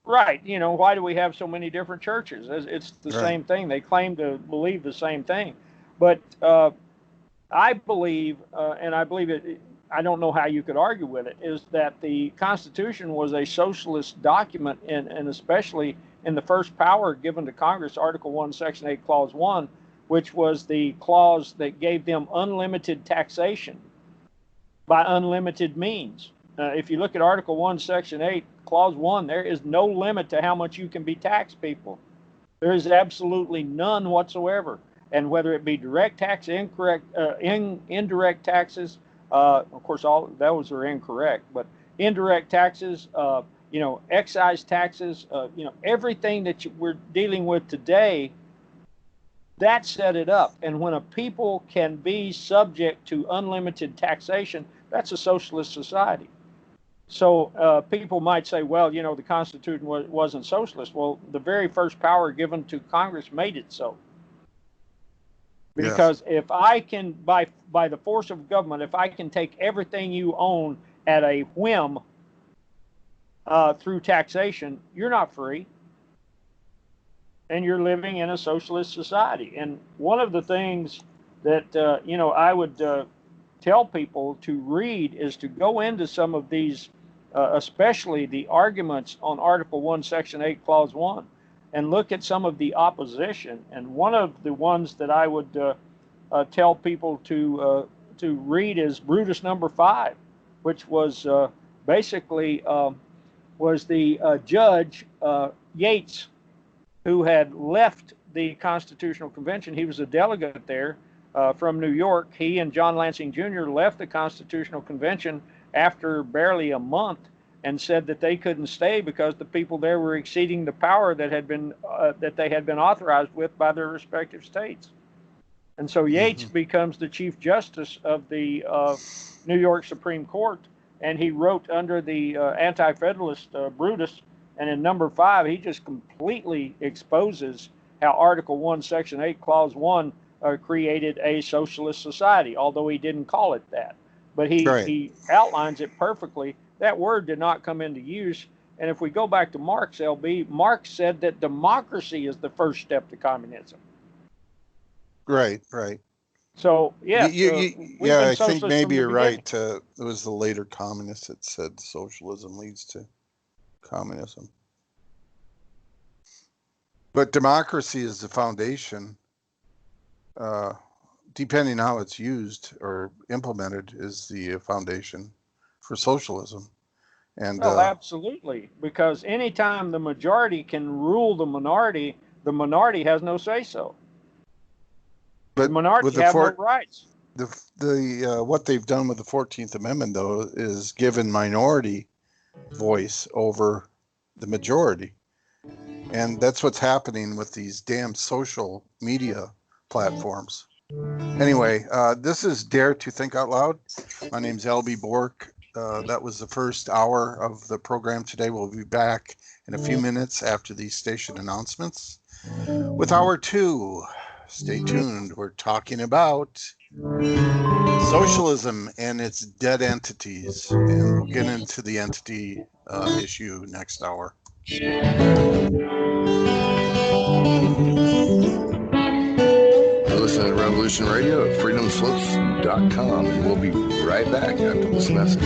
Right. Why do we have so many different churches? It's the same thing. They claim to believe the same thing. But I believe, and I believe it, I don't know how you could argue with it, is that the Constitution was a socialist document, and especially in the first power given to Congress, Article 1, Section 8, Clause 1, which was the clause that gave them unlimited taxation by unlimited means. If you look at Article 1, Section 8, Clause 1, there is no limit to how much you can be taxed, people. There is absolutely none whatsoever. And whether it be direct tax, indirect taxes, of course, all those are incorrect, but indirect taxes, excise taxes, everything that we're dealing with today, that set it up. And when a people can be subject to unlimited taxation, that's a socialist society. So people might say, well, the Constitution wasn't socialist. Well, the very first power given to Congress made it so. Because if I can, by the force of government, if I can take everything you own at a whim through taxation, you're not free. And you're living in a socialist society. And one of the things that, I would tell people to read is to go into some of these especially the arguments on Article 1, Section 8, Clause 1, and look at some of the opposition. And one of the ones that I would tell people to read is Brutus number 5, which was basically was the judge Yates, who had left the Constitutional Convention. He was a delegate there from New York. He and John Lansing Jr. left the Constitutional Convention after barely a month and said that they couldn't stay because the people there were exceeding the power that they had been authorized with by their respective states. And so Yates becomes the Chief Justice of the New York Supreme Court, and he wrote under the Anti-Federalist Brutus, and in number 5, he just completely exposes how Article 1, Section 8, Clause 1 created a socialist society, although he didn't call it that. But he outlines it perfectly. That word did not come into use. And if we go back to Marx, LB, Marx said that democracy is the first step to communism. Right, right. So, yeah. I think maybe you're right. It was the later communists that said socialism leads to communism. But democracy is the foundation. Depending on how it's used or implemented, is the foundation for socialism. And absolutely, because anytime the majority can rule the minority has no say-so. But the minority have no rights. The what they've done with the 14th Amendment, though, is given minority voice over the majority. And that's what's happening with these damn social media platforms. Anyway, this is Dare to Think Out Loud. My name's LB Bork. That was the first hour of the program today. We'll be back in a few minutes after these station announcements with hour 2. Stay tuned. We're talking about socialism and its dead entities. And we'll get into the entity issue next hour. Listen to Revolution Radio at freedomslips.com, and we'll be right back after this message.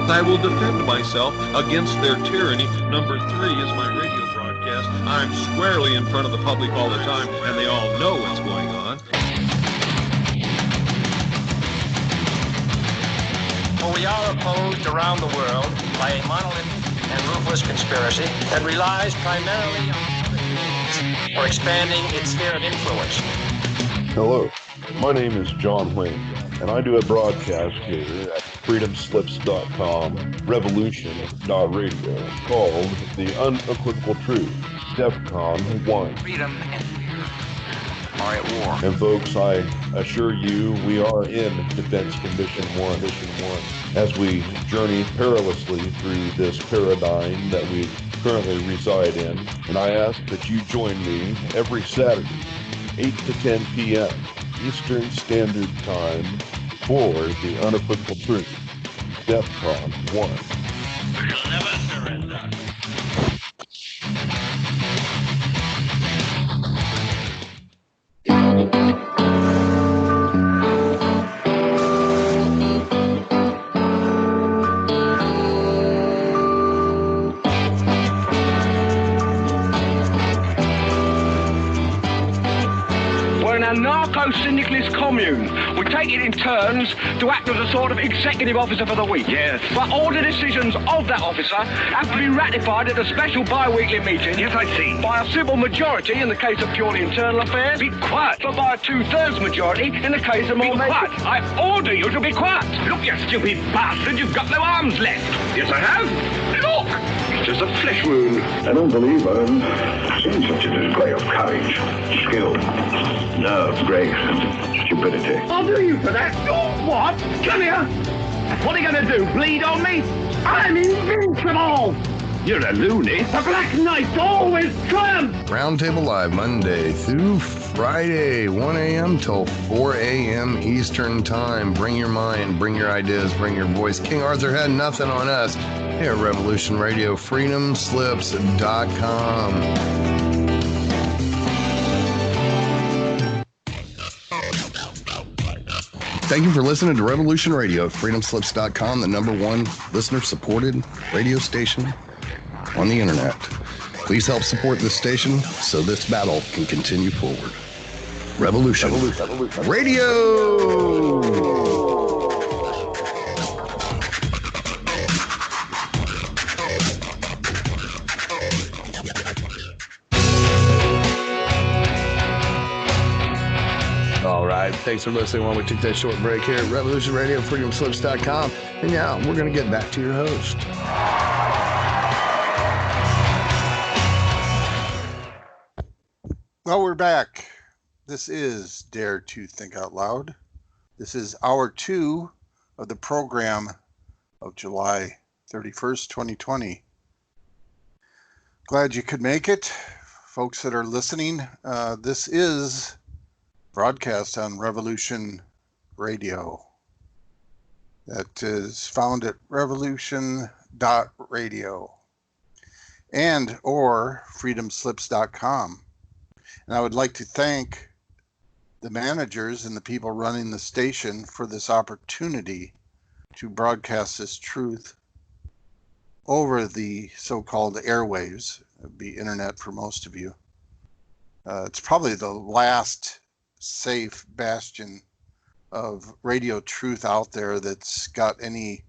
I will defend myself against their tyranny. Number 3 is my radio broadcast. I'm squarely in front of the public all the time, and they all know what's going on. For we are opposed around the world by a monolithic and ruthless conspiracy that relies primarily on for expanding its sphere of influence. Hello, my name is John Wayne, and I do a broadcast here at freedomslips.com, revolution.radio, called The Unequivocal Truth, DEFCON 1. Freedom and fear are at war. And folks, I assure you, we are in Defense Condition 1, as we journey perilously through this paradigm that we currently reside in. And I ask that you join me every Saturday, 8 to 10 p.m. Eastern Standard Time for The Unequivocal Truth, DEFCON 1. We shall never surrender. Anarcho-syndicalist commune. We take it in turns to act as a sort of executive officer for the week. Yes. But all the decisions of that officer have to be ratified at a special bi-weekly meeting. Yes, I see. By a simple majority in the case of purely internal affairs. Be quiet. But by a 2/3 majority in the case of more... Be quiet. I order you to be quiet. Look, you stupid bastard, you've got no arms left. Yes, I have. Look! It's just a flesh wound. I don't believe I've seen such a display of courage, skill, nerve, grace, and stupidity. I'll do you for that. Oh, what? Come here. What are you going to do, bleed on me? I'm invincible. You're a loony. The Black Knight always triumphs. Roundtable Live, Monday through Friday, 1 a.m. till 4 a.m. Eastern Time. Bring your mind, bring your ideas, bring your voice. King Arthur had nothing on us here at Revolution Radio, freedomslips.com. Thank you for listening to Revolution Radio, freedomslips.com, the #1 listener-supported radio station on the internet. Please help support this station so this battle can continue forward. Revolution Radio! All right, thanks for listening while we took that short break here at Revolution Radio, freedomslips.com. And now we're going to get back to your host. Well, we're back. This is Dare to Think Out Loud. This is hour 2 of the program of July 31st, 2020. Glad you could make it. Folks that are listening, this is broadcast on Revolution Radio. That is found at revolution.radio and or freedomslips.com. And I would like to thank the managers and the people running the station for this opportunity to broadcast this truth over the so-called airwaves. It would be internet for most of you. It's probably the last safe bastion of radio truth out there that's got any,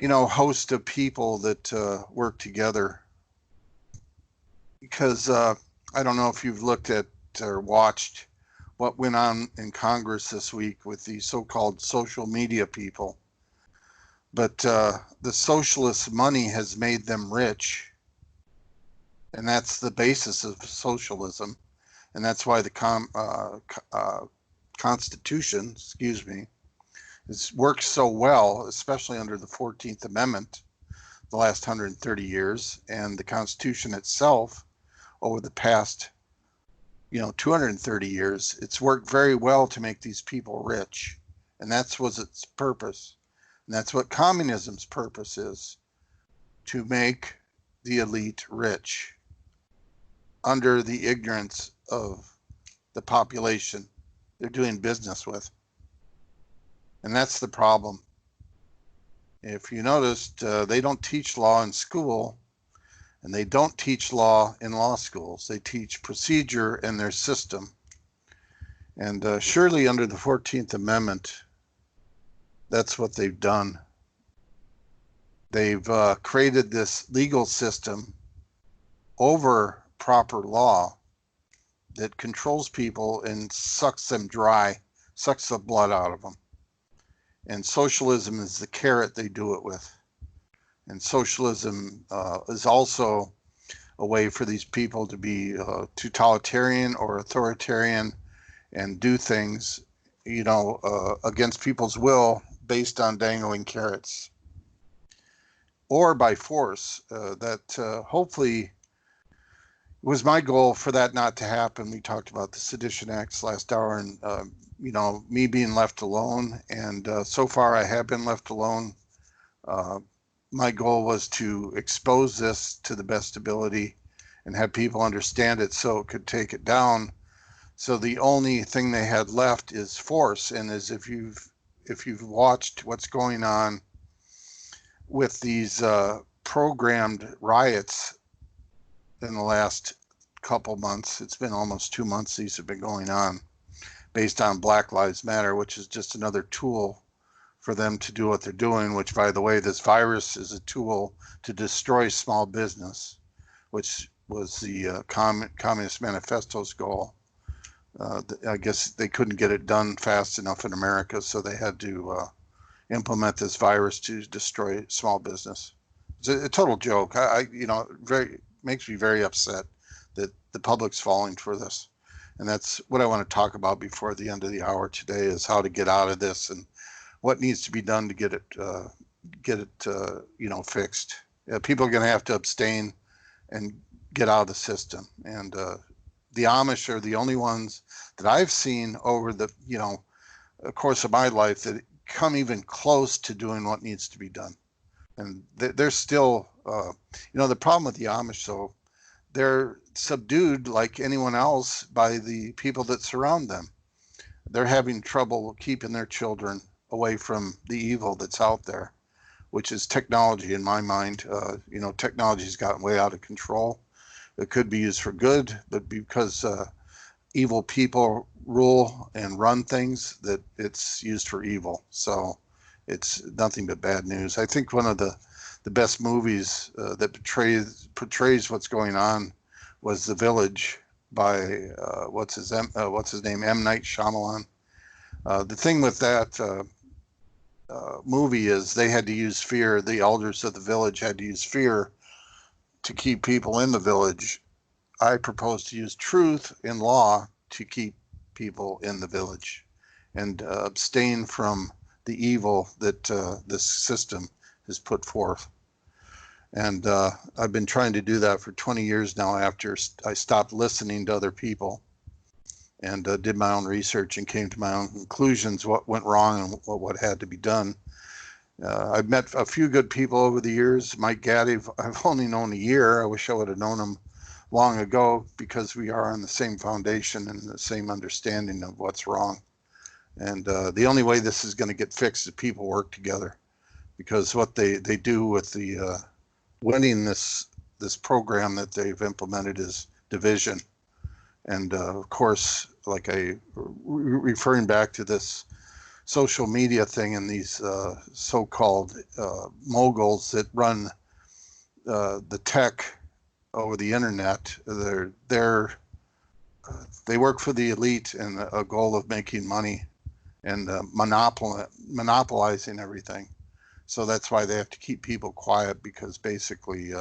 host of people that work together. Because I don't know if you've looked at or watched what went on in Congress this week with the so-called social media people. But the socialist money has made them rich. And that's the basis of socialism. And that's why the Constitution, works so well, especially under the 14th Amendment, the last 130 years, and the Constitution itself over the past, 230 years. It's worked very well to make these people rich, and that was its purpose. And that's what communism's purpose is, to make the elite rich under the ignorance of the population they're doing business with. And that's the problem. If you noticed, they don't teach law in school, and they don't teach law in law schools. They teach procedure and their system. And surely under the 14th Amendment, that's what they've done. They've created this legal system over proper law that controls people and sucks them dry, sucks the blood out of them. And socialism is the carrot they do it with. And socialism is also a way for these people to be totalitarian or authoritarian and do things, against people's will based on dangling carrots. Or by force. That hopefully was my goal for that not to happen. We talked about the Sedition Acts last hour and, me being left alone. And so far I have been left alone. My goal was to expose this to the best ability and have people understand it so it could take it down. So the only thing they had left is force. And as if you've watched what's going on with these programmed riots in the last couple months, it's been almost 2 months these have been going on, based on Black Lives Matter, which is just another tool for them to do what they're doing, which, by the way, this virus is a tool to destroy small business, which was the Communist Manifesto's goal. I guess they couldn't get it done fast enough in America, so they had to implement this virus to destroy small business. It's a total joke. Makes me very upset that the public's falling for this. And that's what I want to talk about before the end of the hour today, is how to get out of this and what needs to be done to get it fixed. People are going to have to abstain and get out of the system. And the Amish are the only ones that I've seen over the course of my life that come even close to doing what needs to be done. And they're still, the problem with the Amish, though, they're subdued like anyone else by the people that surround them. they're having trouble keeping their children away from the evil that's out there, which is technology in my mind. Technology's gotten way out of control. It could be used for good, but because evil people rule and run things, that it's used for evil. So it's nothing but bad news. I think one of the best movies that portrays what's going on was The Village by what's his name, M. Night Shyamalan. The thing with that movie is they had to use fear. The elders of the village had to use fear to keep people in the village. I propose to use truth in law to keep people in the village and abstain from the evil that this system has put forth. And I've been trying to do that for 20 years now after I stopped listening to other people and did my own research and came to my own conclusions, what went wrong and what had to be done. I've met a few good people over the years. Mike Gaddy, I've only known a year. I wish I would have known him long ago, because we are on the same foundation and the same understanding of what's wrong. And the only way this is going to get fixed is people work together, because what they do with the winning this program that they've implemented is division. And of course, like referring back to this social media thing and these so-called moguls that run the tech over the internet, they work for the elite and a goal of making money and monopolizing everything. So that's why they have to keep people quiet, because basically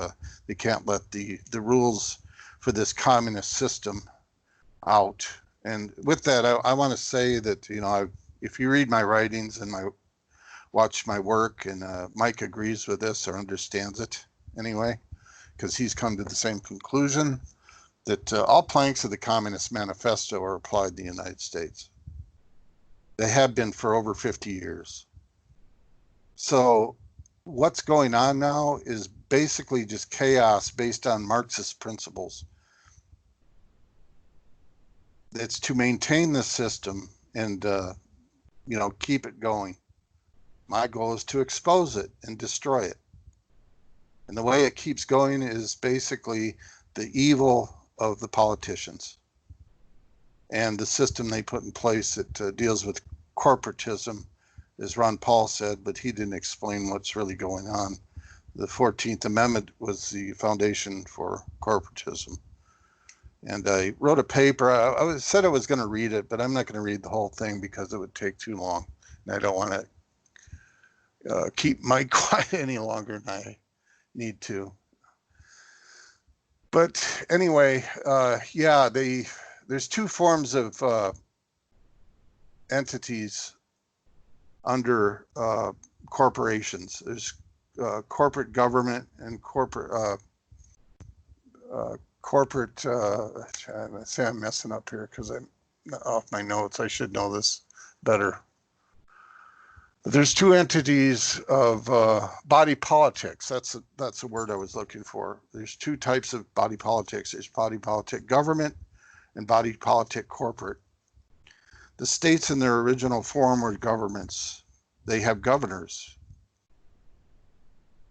they can't let the rules for this communist system out. And with that, I want to say that, if you read my writings and watch my work, and Mike agrees with this or understands it anyway, because he's come to the same conclusion, that all planks of the Communist Manifesto are applied in the United States. They have been for over 50 years. So what's going on now is basically just chaos based on Marxist principles. It's to maintain the system and, keep it going. My goal is to expose it and destroy it. And the way it keeps going is basically the evil of the politicians and the system they put in place that deals with corporatism, as Ron Paul said, but he didn't explain what's really going on. The 14th Amendment was the foundation for corporatism. And I wrote a paper. I said I was going to read it, but I'm not going to read the whole thing because it would take too long. And I don't want to keep Mike quiet any longer than I need to. But anyway, there's two forms of entities under corporations. There's corporate government and corporate I'm messing up here because I'm off my notes. I should know this better. But there's two entities of body politics. That's the word I was looking for. There's two types of body politics. There's body politic government and body politic corporate. The states in their original form were governments. They have governors.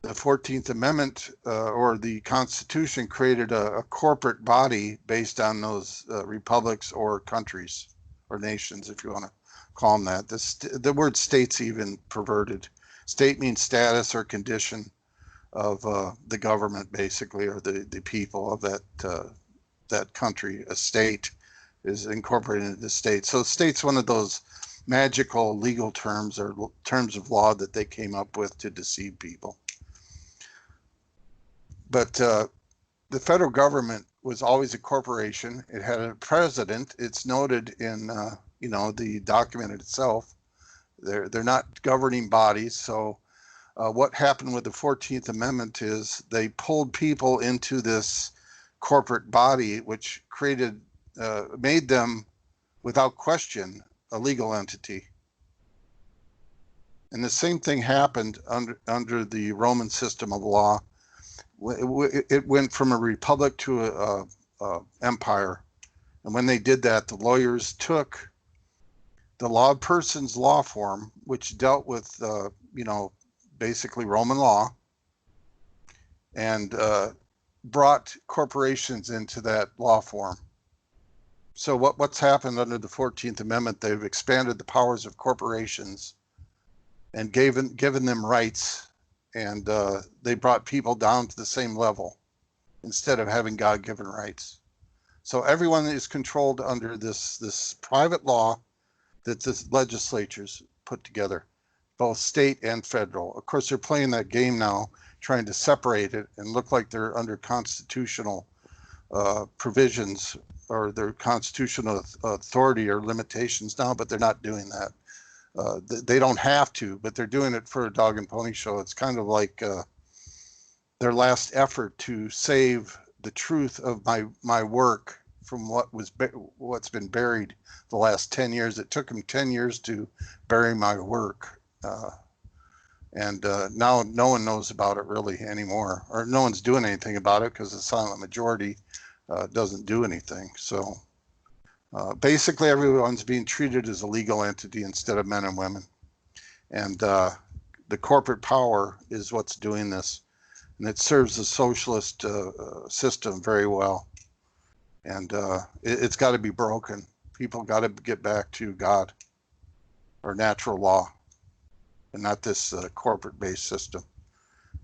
The 14th Amendment or the Constitution created a corporate body based on those republics or countries or nations, if you want to call them that. The word state's even perverted. State means status or condition of the government, basically, or the people of that country. A state is incorporated into the state. So state's one of those magical legal terms or terms of law that they came up with to deceive people. But the federal government was always a corporation. It had a president. It's noted in the document itself. They're not governing bodies. So what happened with the 14th Amendment is they pulled people into this corporate body, which made them, without question, a legal entity. And the same thing happened under the Roman system of law. It went from a republic to a empire. And when they did that, the lawyers took the law of persons law form, which dealt with, basically Roman law, and brought corporations into that law form. So what's happened under the 14th Amendment, they've expanded the powers of corporations and given them rights, and they brought people down to the same level instead of having God-given rights. So everyone is controlled under this private law that the legislatures put together, both state and federal. Of course, they're playing that game now, trying to separate it and look like they're under constitutional provisions or their constitutional authority or limitations now, but they're not doing that. They don't have to, but they're doing it for a dog and pony show. It's kind of like their last effort to save the truth of my work from what's been buried the last 10 years. It took them 10 years to bury my work. And now no one knows about it really anymore, or no one's doing anything about it because the silent majority doesn't do anything. So basically everyone's being treated as a legal entity instead of men and women. And the corporate power is what's doing this. And it serves the socialist system very well. And it's got to be broken. People got to get back to God or natural law, and not this corporate-based system,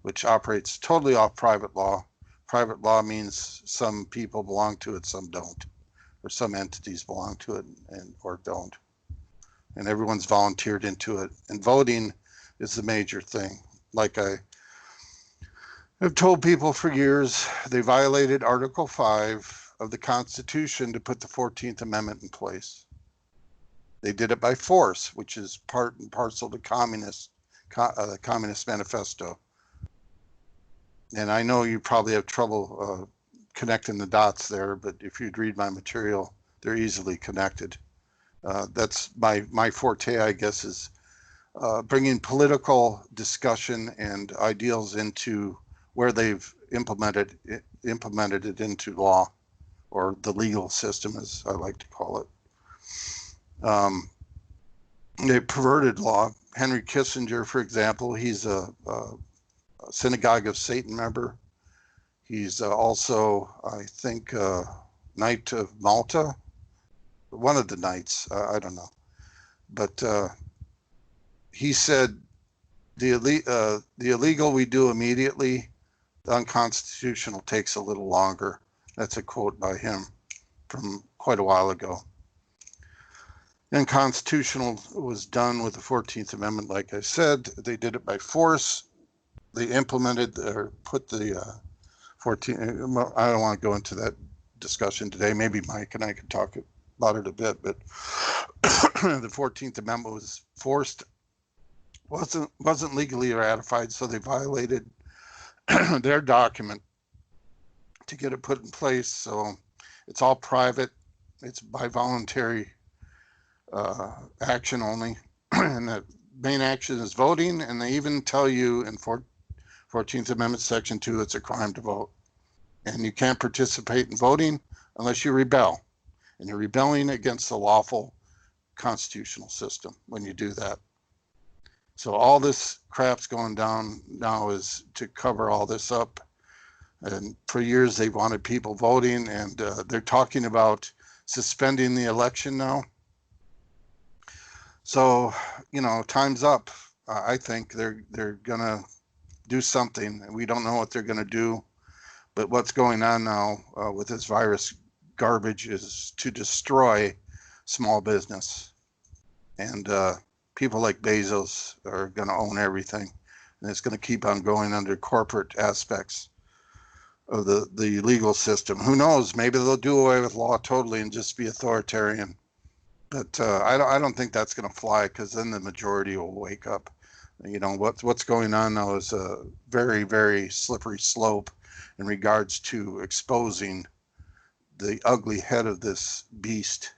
which operates totally off private law. Private law means some people belong to it, some don't, or some entities belong to it or don't. And everyone's volunteered into it. And voting is the major thing. Like I've told people for years, they violated Article 5 of the Constitution to put the 14th Amendment in place. They did it by force, which is part and parcel to the Communist Manifesto. And I know you probably have trouble connecting the dots there, but if you'd read my material, they're easily connected. That's my forte, I guess, is bringing political discussion and ideals into where they've implemented it into law, or the legal system, as I like to call it. They perverted law. Henry Kissinger, for example, he's a Synagogue of Satan member. He's also, I think, Knight of Malta, one of the knights, I don't know. But he said, the illegal we do immediately, the unconstitutional takes a little longer. That's a quote by him from quite a while ago. And constitutional was done with the 14th Amendment, like I said. They did it by force. They implemented or put the 14th. I don't want to go into that discussion today. Maybe Mike and I could talk about it a bit, but the 14th Amendment was forced, wasn't legally ratified, so they violated their document to get it put in place. So it's all private. It's by voluntary action only. And the main action is voting. And they even tell you in 14th Amendment Section 2, it's a crime to vote. And you can't participate in voting unless you rebel. And you're rebelling against the lawful constitutional system when you do that. So all this crap's going down now is to cover all this up. And for years they've wanted people voting, and they're talking about suspending the election now. So, time's up. I think they're gonna do something. We don't know what they're gonna do, but what's going on now with this virus garbage is to destroy small business. And people like Bezos are gonna own everything, and it's gonna keep on going under corporate aspects of the legal system. Who knows? Maybe they'll do away with law totally and just be authoritarian. But I don't think that's going to fly, because then the majority will wake up. What's going on now is a very, very slippery slope in regards to exposing the ugly head of this beast.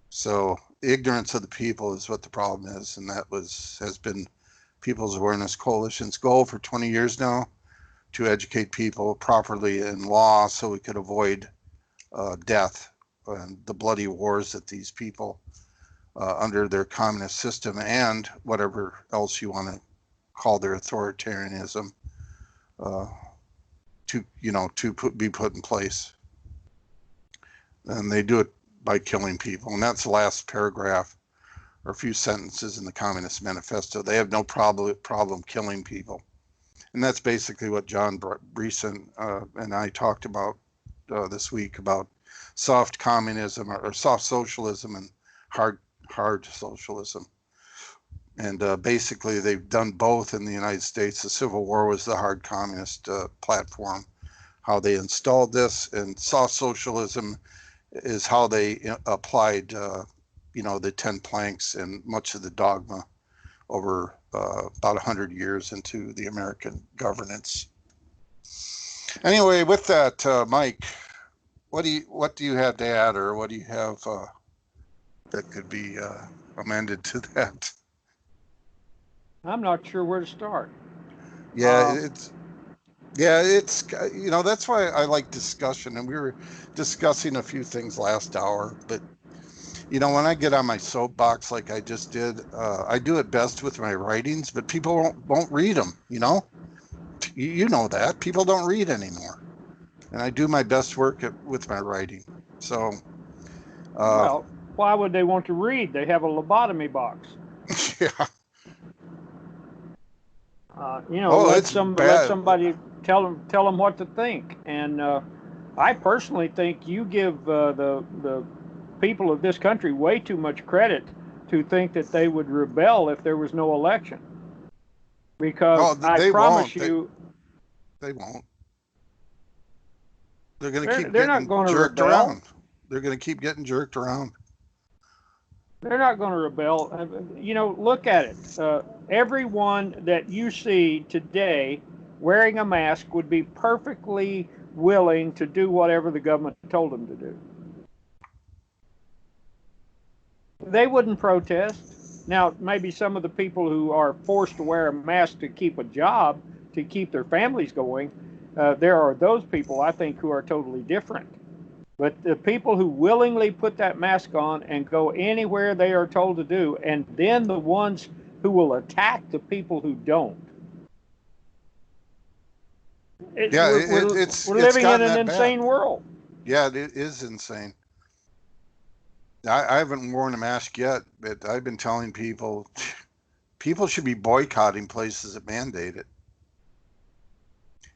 So ignorance of the people is what the problem is, and that has been People's Awareness Coalition's goal for 20 years now, to educate people properly in law so we could avoid death and the bloody wars that these people under their communist system and whatever else you want to call their authoritarianism be put in place. And they do it by killing people. And that's the last paragraph or a few sentences in the Communist Manifesto. They have no problem killing people. And that's basically what John Breeson and I talked about this week, about soft communism or soft socialism and hard socialism. And basically, they've done both in the United States. The Civil War was the hard communist platform, how they installed this, and soft socialism is how they applied, the 10 planks and much of the dogma over about 100 years into the American governance. Anyway, with that, Mike, what do you have to add, or what do you have that could be amended to that? I'm not sure where to start. It's that's why I like discussion, and we were discussing a few things last hour. But when I get on my soapbox like I just did, I do it best with my writings, but people won't read them. You know that people don't read anymore, and I do my best work with my writing. So, well, why would they want to read? They have a lobotomy box. Yeah. Let somebody tell them what to think. And I personally think you give the people of this country way too much credit to think that they would rebel if there was no election. Because I promise you, they won't. They're going to keep getting jerked around. They're going to keep getting jerked around. They're not going to rebel. Look at it. Everyone that you see today wearing a mask would be perfectly willing to do whatever the government told them to do. They wouldn't protest. Now, maybe some of the people who are forced to wear a mask to keep a job, to keep their families going, there are those people, I think, who are totally different. But the people who willingly put that mask on and go anywhere they are told to do, and then the ones who will attack the people who don't. We're living in an insane world. Yeah, it is insane. I haven't worn a mask yet, but I've been telling people should be boycotting places that mandate it.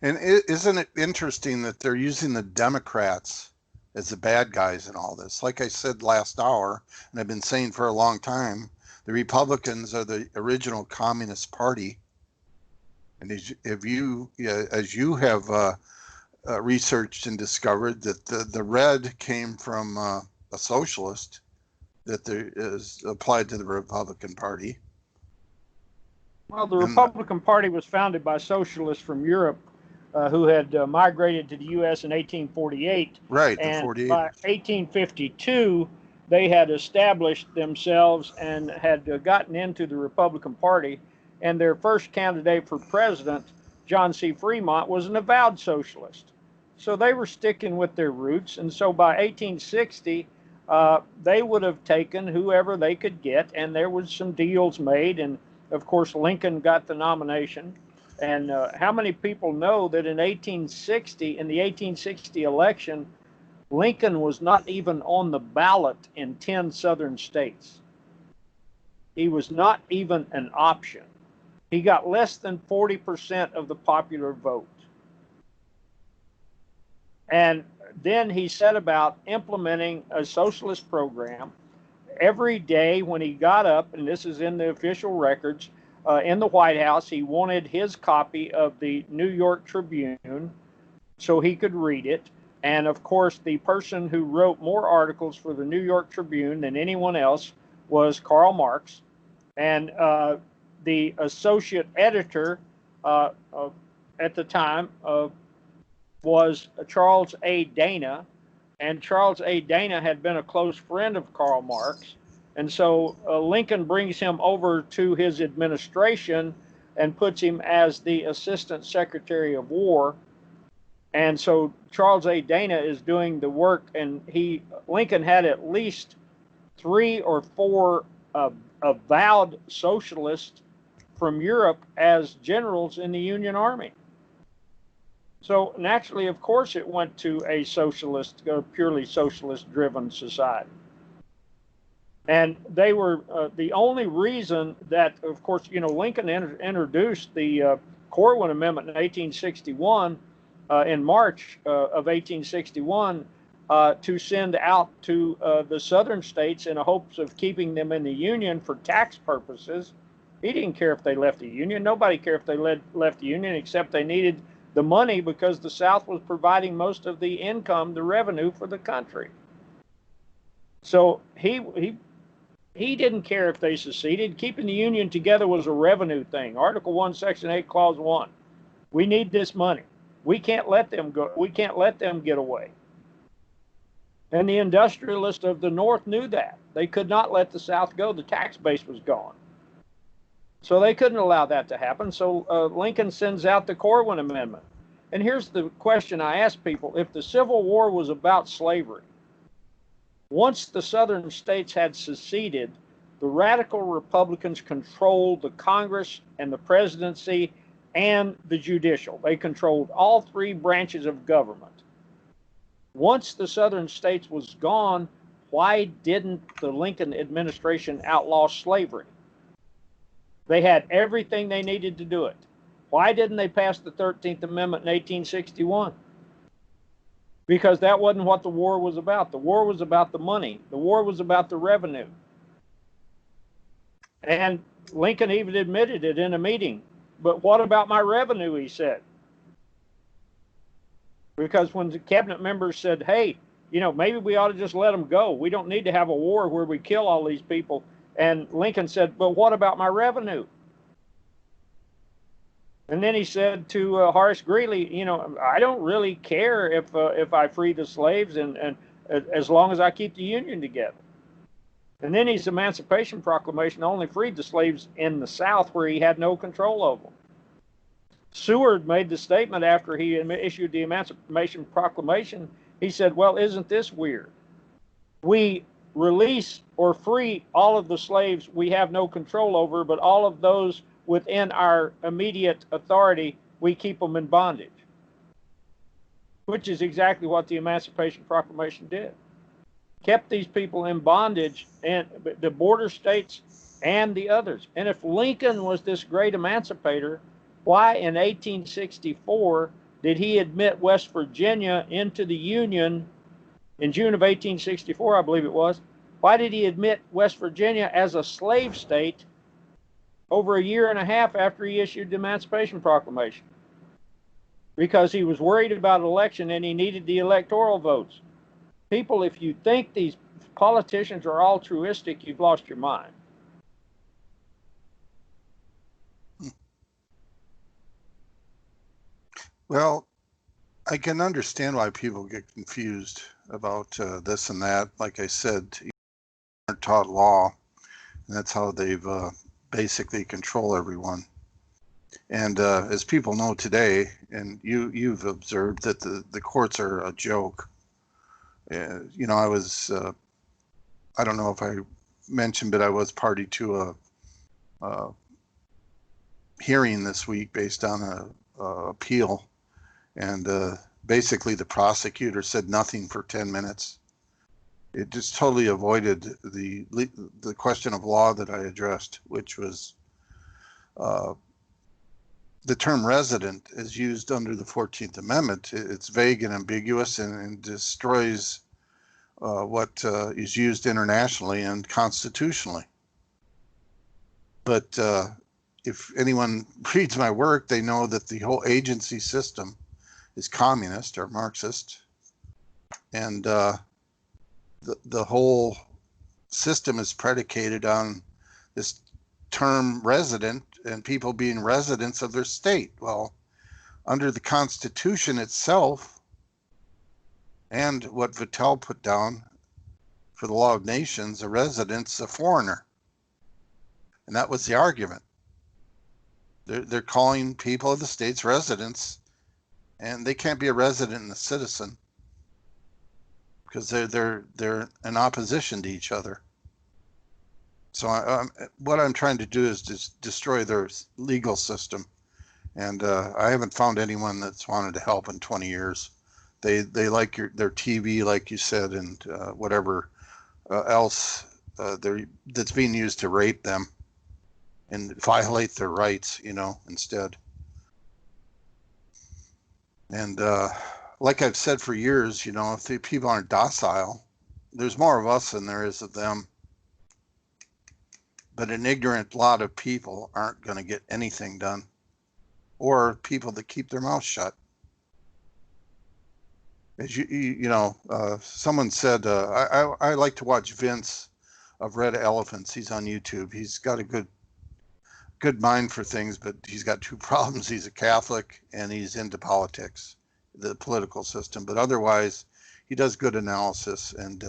And isn't it interesting that they're using the Democrats as the bad guys in all this? Like I said last hour, and I've been saying for a long time, the Republicans are the original Communist Party. And as you have researched and discovered, that the red came from a socialist that there is applied to the Republican Party. Well, the Republican Party was founded by socialists from Europe who had migrated to the U.S. in 1848. Right, and 48. By 1852, they had established themselves and had gotten into the Republican Party. And their first candidate for president, John C. Fremont, was an avowed socialist. So they were sticking with their roots. And so by 1860, they would have taken whoever they could get, and there was some deals made. And of course, Lincoln got the nomination. And how many people know that in the 1860 election, Lincoln was not even on the ballot in 10 southern states? He was not even an option. He got less than 40% of the popular vote. And then he set about implementing a socialist program. Every day when he got up, and this is in the official records, in the White House, he wanted his copy of the New York Tribune so he could read it. And of course, the person who wrote more articles for the New York Tribune than anyone else was Karl Marx. And the associate editor at the time was Charles A. Dana. And Charles A. Dana had been a close friend of Karl Marx. And so Lincoln brings him over to his administration and puts him as the Assistant Secretary of War. And so Charles A. Dana is doing the work, and Lincoln had at least 3 or 4 avowed socialists from Europe as generals in the Union Army. So naturally, of course, it went to a socialist, purely socialist-driven society. And they were the only reason that, of course, Lincoln introduced the Corwin Amendment in 1861, in March of 1861, to send out to the southern states in the hopes of keeping them in the Union for tax purposes. He didn't care if they left the Union. Nobody cared if they left the Union, except they needed the money because the South was providing most of the income, the revenue for the country. So he didn't care if they seceded. Keeping the Union together was a revenue thing. Article 1, Section 8, Clause 1. We need this money. We can't let them go. We can't let them get away. And the industrialists of the North knew that. They could not let the South go. The tax base was gone. So they couldn't allow that to happen. So Lincoln sends out the Corwin Amendment. And here's the question I ask people. If the Civil War was about slavery, once the southern states had seceded, the radical Republicans controlled the Congress and the presidency and the judicial. They controlled all 3 branches of government. Once the southern states was gone, why didn't the Lincoln administration outlaw slavery? They had everything they needed to do it. Why didn't they pass the 13th Amendment in 1861? Because that wasn't what the war was about. The war was about the money. The war was about the revenue. And Lincoln even admitted it in a meeting. But what about my revenue, he said. Because when the cabinet members said, hey, maybe we ought to just let them go. We don't need to have a war where we kill all these people. And Lincoln said, but what about my revenue? And then he said to Horace Greeley, I don't really care if I free the slaves and as long as I keep the Union together. And then his Emancipation Proclamation only freed the slaves in the South where he had no control over them. Seward made the statement after he issued the Emancipation Proclamation. He said, well, isn't this weird? We release or free all of the slaves we have no control over, but all of those within our immediate authority, we keep them in bondage, which is exactly what the Emancipation Proclamation did. Kept these people in bondage, and the border states and the others. And if Lincoln was this great emancipator, why in 1864 did he admit West Virginia into the Union in June of 1864, I believe it was? Why did he admit West Virginia as a slave state over a year and a half after he issued the Emancipation Proclamation? Because he was worried about election and he needed the electoral votes. People, if you think these politicians are altruistic, you've lost your mind. Well, I can understand why people get confused about this and that. Like I said, you aren't taught law, and that's how they've basically control everyone. And as people know today, and you've observed that the courts are a joke. I was, I don't know if I mentioned, but I was party to a hearing this week based on a appeal. And basically the prosecutor said nothing for 10 minutes. It just totally avoided the question of law that I addressed, which was the term resident is used under the 14th Amendment. It's vague and ambiguous and destroys what is used internationally and constitutionally. But if anyone reads my work, they know that the whole agency system is communist or Marxist, and the whole system is predicated on this term resident and people being residents of their state. Well, under the Constitution itself and what Vattel put down for the Law of Nations, a resident's a foreigner. And that was the argument. They're calling people of the states residents, and they can't be a resident and a citizen because they're in opposition to each other. So what I'm trying to do is just destroy their legal system. And I haven't found anyone that's wanted to help in 20 years. They like their TV, like you said, and whatever else that's being used to rape them and violate their rights, instead. And like I've said for years, if the people aren't docile, there's more of us than there is of them. But an ignorant lot of people aren't going to get anything done, or people that keep their mouth shut. As someone said, I like to watch Vince of Red Elephants. He's on YouTube. He's got a good mind for things, but he's got two problems. He's a Catholic and he's into politics, the political system. But otherwise, he does good analysis. And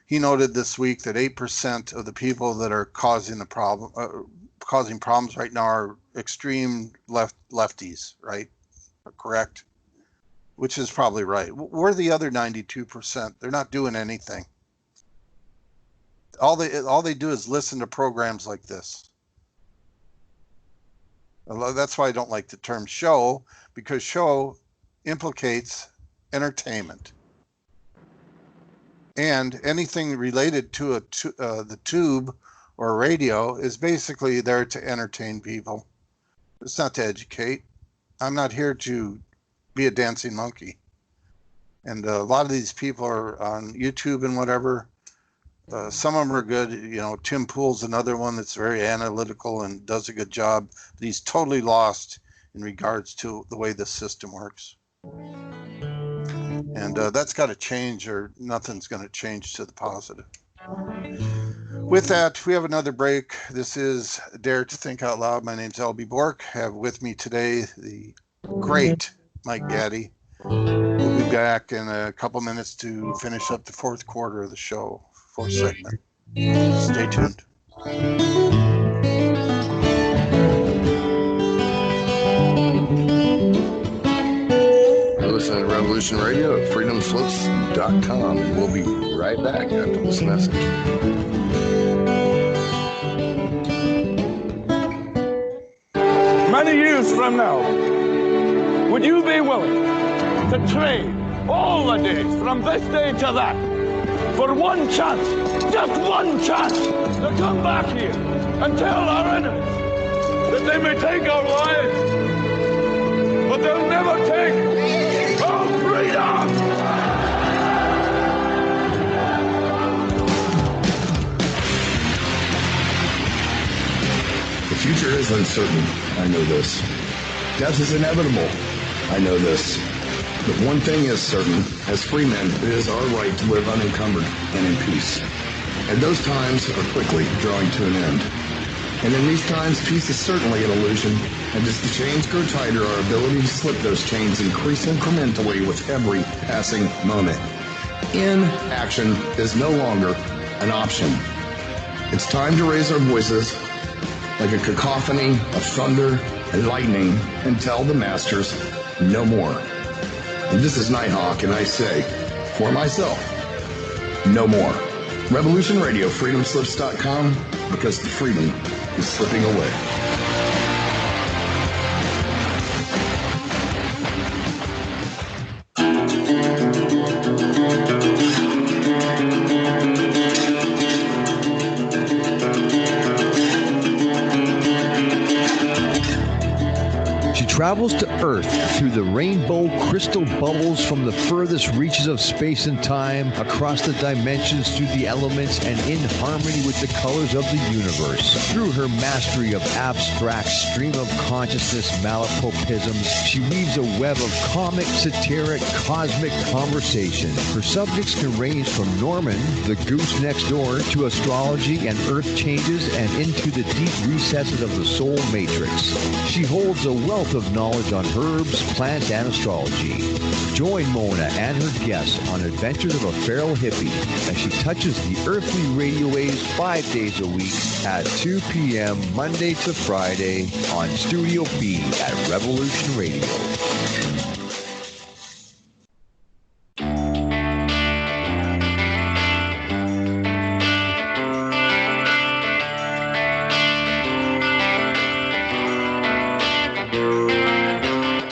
he noted this week that 8% of the people that are causing problems right now are extreme lefties, right? Correct? Which is probably right. We're the other 92%. They're not doing anything. All they do is listen to programs like this. That's why I don't like the term show, because show implicates entertainment. And anything related to the tube or radio is basically there to entertain people. It's not to educate. I'm not here to be a dancing monkey. And a lot of these people are on YouTube and whatever. Some of them are good. Tim Pool's another one that's very analytical and does a good job. But he's totally lost in regards to the way the system works. And that's got to change, or nothing's going to change to the positive. With that, we have another break. This is Dare to Think Out Loud. My name's LB Bork. I have with me today the great Mike Gaddy. We'll be back in a couple minutes to finish up the fourth quarter of the show, fourth segment. Stay tuned. You're listening to Revolution Radio at freedomslips.com, and we'll be right back after this message. Many years from now, would you be willing to trade all the days from this day to that for one chance, just one chance, to come back here and tell our enemies that they may take our lives, but they'll never take our freedom? The future is uncertain. I know this. Death is inevitable. I know this. But one thing is certain. As free men, it is our right to live unencumbered and in peace. And those times are quickly drawing to an end. And in these times, peace is certainly an illusion. And as the chains grow tighter, our ability to slip those chains increase incrementally with every passing moment. Inaction is no longer an option. It's time to raise our voices like a cacophony of thunder and lightning and tell the masters no more. And this is Nighthawk, and I say, for myself, no more. Revolution Radio, freedomslips.com, because the freedom is slipping away. Travels to Earth through the rainbow crystal bubbles from the furthest reaches of space and time, across the dimensions, through the elements, and in harmony with the colors of the universe. Through her mastery of abstract stream of consciousness malapropisms, she weaves a web of comic, satiric, cosmic conversation. Her subjects can range from Norman, the goose next door, to astrology and earth changes, and into the deep recesses of the soul matrix. She holds a wealth of knowledge on herbs, plants, and astrology. Join Mona and her guests on adventures of a feral hippie as she touches the earthly radio waves 5 days a week at 2 p.m. Monday to Friday on Studio B at Revolution Radio.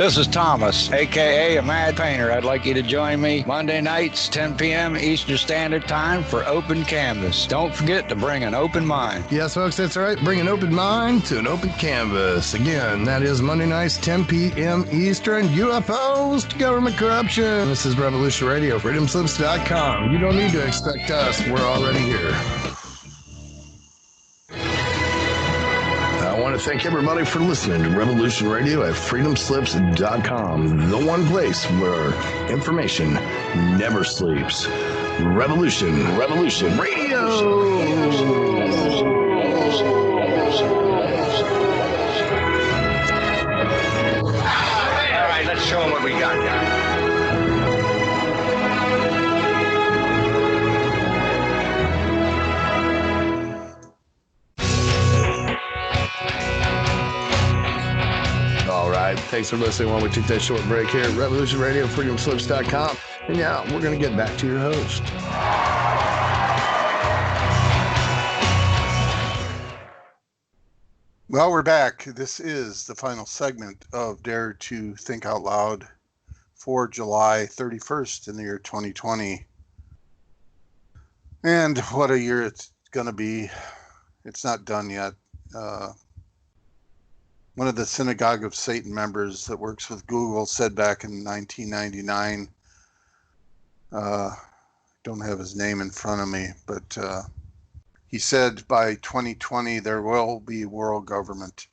This is Thomas, a.k.a. a Mad Painter. I'd like you to join me Monday nights, 10 p.m. Eastern Standard Time for Open Canvas. Don't forget to bring an open mind. Yes, folks, that's right. Bring an open mind to an open canvas. Again, that is Monday nights, 10 p.m. Eastern. UFOs to government corruption. This is Revolution Radio, freedomslips.com. You don't need to expect us. We're already here. I want to thank everybody for listening to Revolution Radio at freedomslips.com, the one place where information never sleeps. Revolution Radio. All right, let's show them what we got, guys. All right, thanks for listening while we take that short break here at Revolution Radio, freedomslips.com. And now we're going to get back to your host. Well, we're back. This is the final segment of Dare to Think Out Loud for July 31st in the year 2020. And what a year it's going to be. It's not done yet. One of the Synagogue of Satan members that works with Google said back in 1999, don't have his name in front of me, but he said by 2020 there will be world government.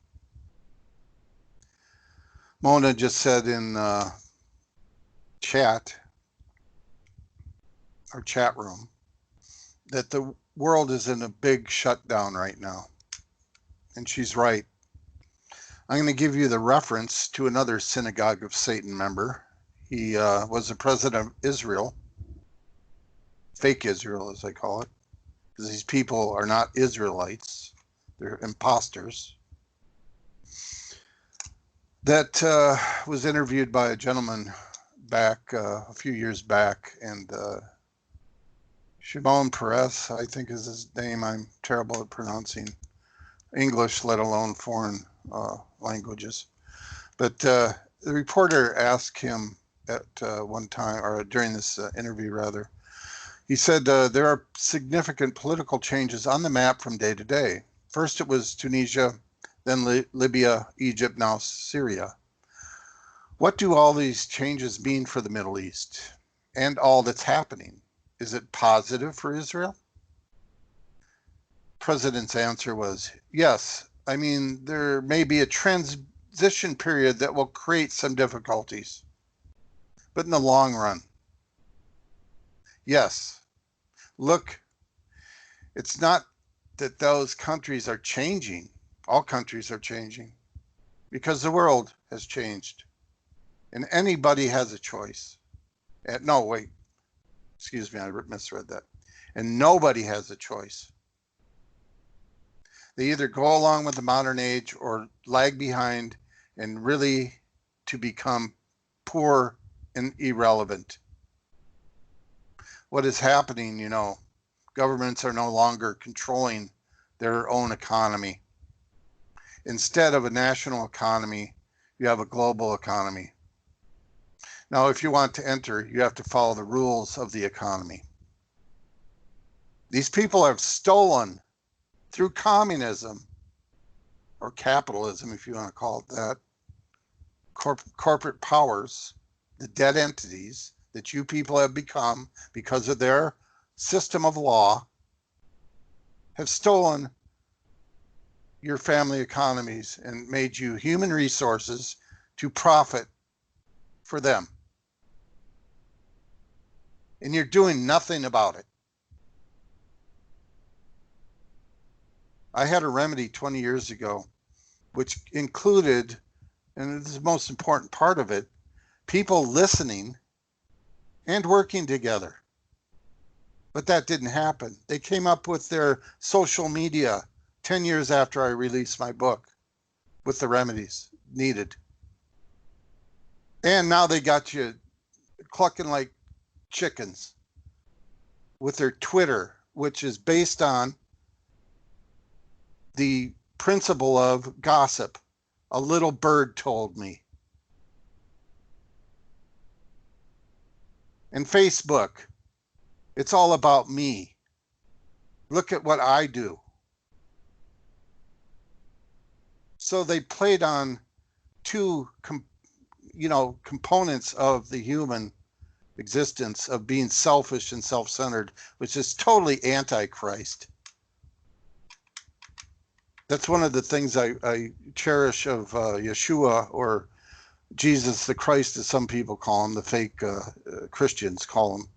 Mona just said in chat room, that the world is in a big shutdown right now. And she's right. I'm going to give you the reference to another Synagogue of Satan member. He was the president of Israel, fake Israel as they call it, because these people are not Israelites, they're imposters. That was interviewed by a gentleman back a few years back, and Shimon Peres, I think is his name. I'm terrible at pronouncing English, let alone foreign languages. But the reporter asked him at one time, or during this interview rather, he said there are significant political changes on the map from day to day. First it was Tunisia, then Libya, Egypt, now Syria. What do all these changes mean for the Middle East and all that's happening? Is it positive for Israel? President's answer was, yes. I mean, there may be a transition period that will create some difficulties, but in the long run, yes. Look, it's not that those countries are changing. All countries are changing because the world has changed, and anybody has a choice. No, wait, excuse me, I misread that. And nobody has a choice. They either go along with the modern age or lag behind and really to become poor and irrelevant. What is happening, you know, governments are no longer controlling their own economy. Instead of a national economy, you have a global economy. Now, if you want to enter, you have to follow the rules of the economy. These people have stolen through communism, or capitalism, if you want to call it that, corporate powers, the dead entities that you people have become because of their system of law, have stolen your family economies and made you human resources to profit for them. And you're doing nothing about it. I had a remedy 20 years ago, which included, and this is the most important part of it, people listening and working together. But that didn't happen. They came up with their social media 10 years after I released my book with the remedies needed. And now they got you clucking like chickens with their Twitter, which is based on the principle of gossip. A little bird told me. And Facebook, it's all about me. Look at what I do. So they played on two components of the human existence of being selfish and self-centered, which is totally anti-Christ. That's one of the things I cherish of Yeshua, or Jesus the Christ, as some people call him, the fake Christians call him,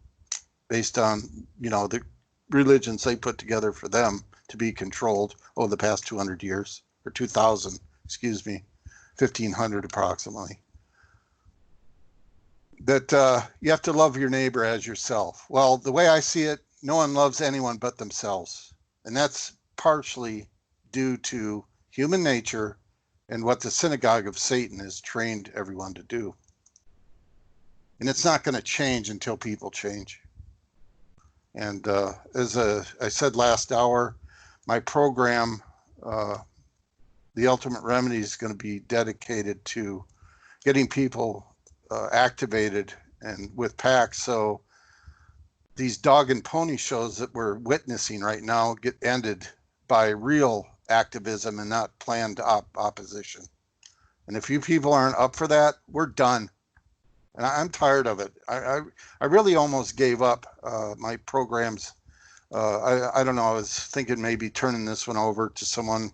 based on, the religions they put together for them to be controlled over the past 200 years, or 2000, 1500 approximately. That you have to love your neighbor as yourself. Well, the way I see it, no one loves anyone but themselves. And that's partially due to human nature and what the synagogue of Satan has trained everyone to do. And it's not going to change until people change. And as I said last hour, my program, The Ultimate Remedy, is going to be dedicated to getting people activated and with packs, so these dog and pony shows that we're witnessing right now get ended by real activism and not planned opposition. And if you people aren't up for that, we're done. And I'm tired of it. I really almost gave up my programs. I don't know, I was thinking maybe turning this one over to someone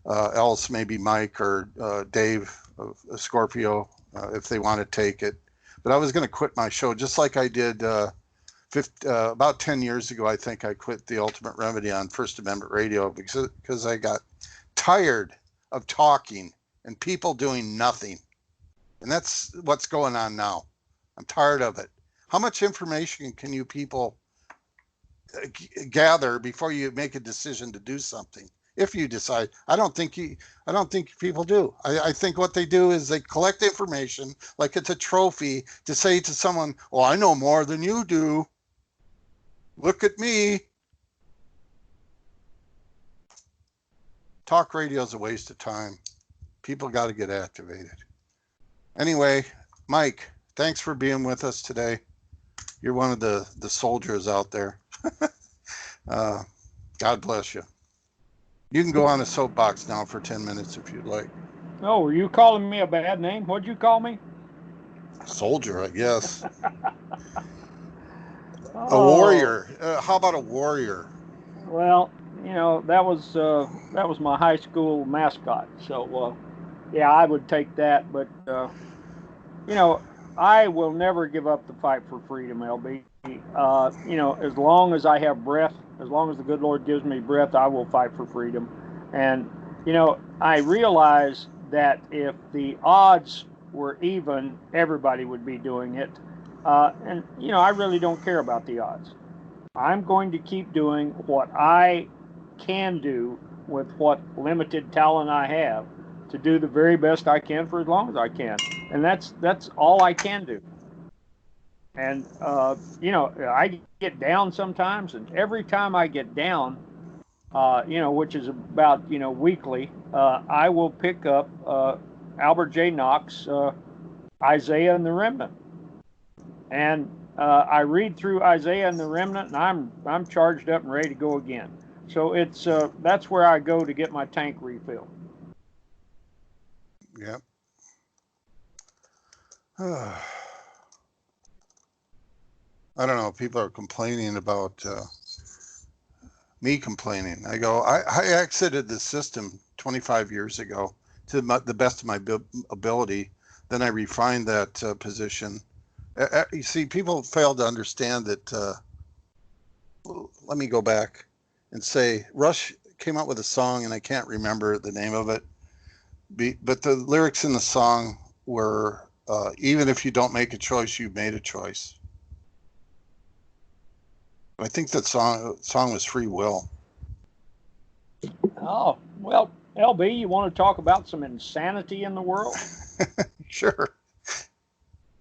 else, maybe Mike or Dave of Scorpio, if they want to take it. But I was going to quit my show, just like I did about 10 years ago. I think I quit The Ultimate Remedy on First Amendment Radio because I got tired of talking and people doing nothing. And that's what's going on now. I'm tired of it. How much information can you people gather before you make a decision to do something? If you decide, I don't think people do. I think what they do is they collect information like it's a trophy to say to someone, "Oh, I know more than you do. Look at me." Talk radio is a waste of time. People got to get activated. Anyway, Mike, thanks for being with us today. You're one of the soldiers out there. God bless you. You can go on a soapbox now for 10 minutes if you'd like. Oh, were you calling me a bad name? What'd you call me? Soldier, I guess. A warrior. How about a warrior? Well, that was my high school mascot. So, yeah, I would take that. But, I will never give up the fight for freedom, LB. As long as I have breath, as long as the good Lord gives me breath, I will fight for freedom. And, I realize that if the odds were even, everybody would be doing it. And, I really don't care about the odds. I'm going to keep doing what I can do with what limited talent I have to do the very best I can for as long as I can. And that's all I can do. And, I get down sometimes, and every time I get down, which is about, weekly, I will pick up Albert J. Knox, Isaiah and the Remnant. And I read through Isaiah and the Remnant, and I'm charged up and ready to go again. So it's that's where I go to get my tank refilled. Yep. I don't know. People are complaining about me complaining. I go, I exited the system 25 years ago to the best of my ability. Then I refined that position. You see, people fail to understand that. Let me go back and say, Rush came out with a song, and I can't remember the name of it. But the lyrics in the song were, even if you don't make a choice, you've made a choice. I think that song was Free Will. Oh, well, LB, you want to talk about some insanity in the world? Sure.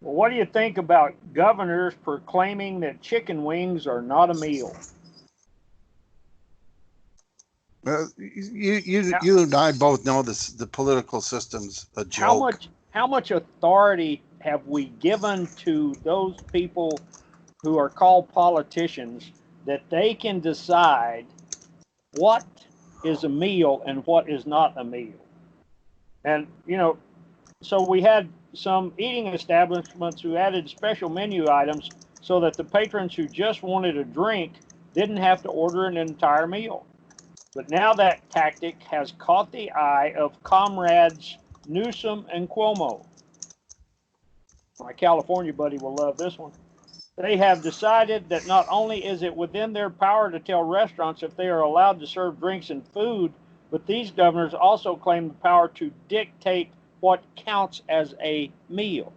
Well, what do you think about governors proclaiming that chicken wings are not a meal? You and I both know this. The political system's a joke. How much authority have we given to those people who are called politicians that they can decide what is a meal and what is not a meal? And, so we had some eating establishments who added special menu items so that the patrons who just wanted a drink didn't have to order an entire meal. But now that tactic has caught the eye of comrades Newsom and Cuomo. My California buddy will love this one. They have decided that not only is it within their power to tell restaurants if they are allowed to serve drinks and food, but these governors also claim the power to dictate what counts as a meal.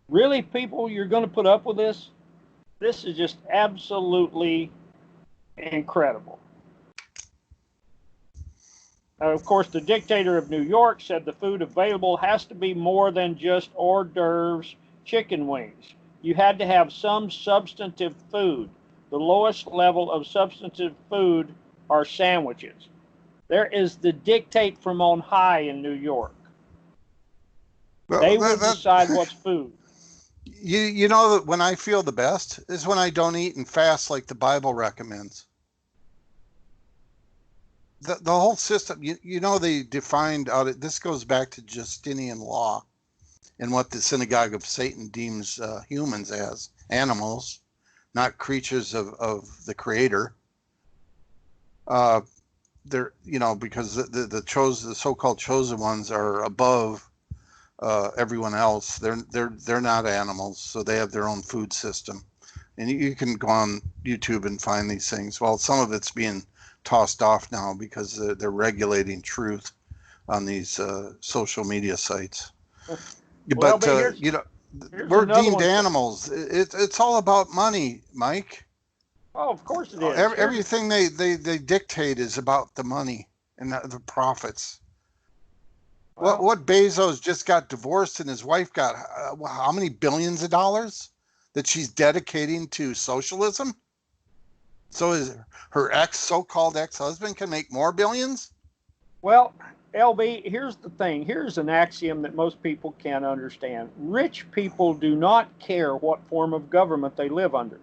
Really, people, you're going to put up with this? This is just absolutely incredible. Of course, the dictator of New York said the food available has to be more than just hors d'oeuvres, chicken wings. You had to have some substantive food. The lowest level of substantive food are sandwiches. There is the dictate from on high in New York. Well, they will decide what's food. You know that when I feel the best is when I don't eat and fast like the Bible recommends. The whole system, they defined out. This goes back to Justinian law and what the synagogue of Satan deems humans as animals, not creatures of the Creator. They're because the so-called chosen ones are above everyone else. They're not animals, so they have their own food system. And you can go on YouTube and find these things. Well, some of it's being tossed off now because they're regulating truth on these social media sites. Well, but we're deemed animals. It's all about money, Mike. Oh, of course it is. Everything they dictate is about the money and the profits. Well, what Bezos just got divorced and his wife got how many billions of dollars that she's dedicating to socialism? So is her so-called ex-husband can make more billions? Well, LB, here's the thing. Here's an axiom that most people can't understand. Rich people do not care what form of government they live under.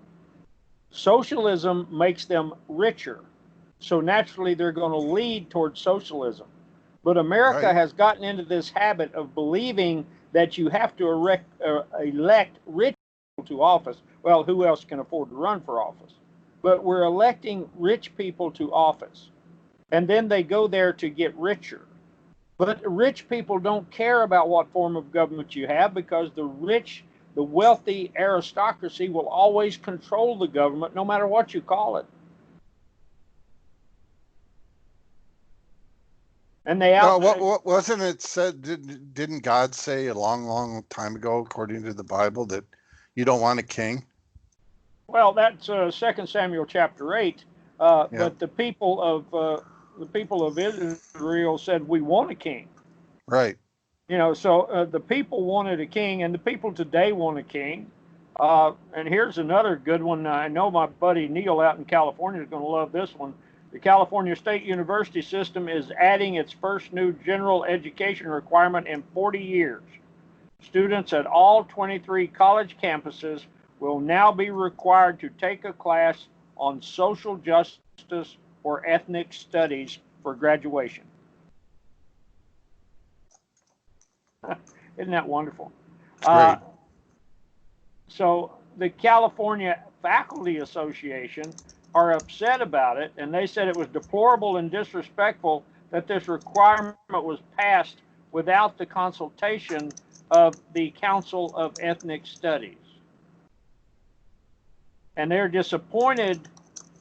Socialism makes them richer. So naturally, they're going to lead towards socialism. But America has gotten into this habit of believing that you have to elect rich people to office. Well, who else can afford to run for office? But we're electing rich people to office. And then they go there to get richer. But rich people don't care about what form of government you have because the rich, the wealthy aristocracy will always control the government no matter what you call it. And they what wasn't it said? Didn't God say a long time ago, according to the Bible, that you don't want a king? Well, that's 2 Samuel chapter 8. But the people of Israel said we want a king. Right. So the people wanted a king, and the people today want a king. And here's another good one. I know my buddy Neil out in California is going to love this one. The California State University system is adding its first new general education requirement in 40 years. Students at all 23 college campuses will now be required to take a class on social justice or ethnic studies for graduation. Isn't that wonderful? Great. So the California Faculty Association are upset about it, and they said it was deplorable and disrespectful that this requirement was passed without the consultation of the Council of Ethnic Studies. And they're disappointed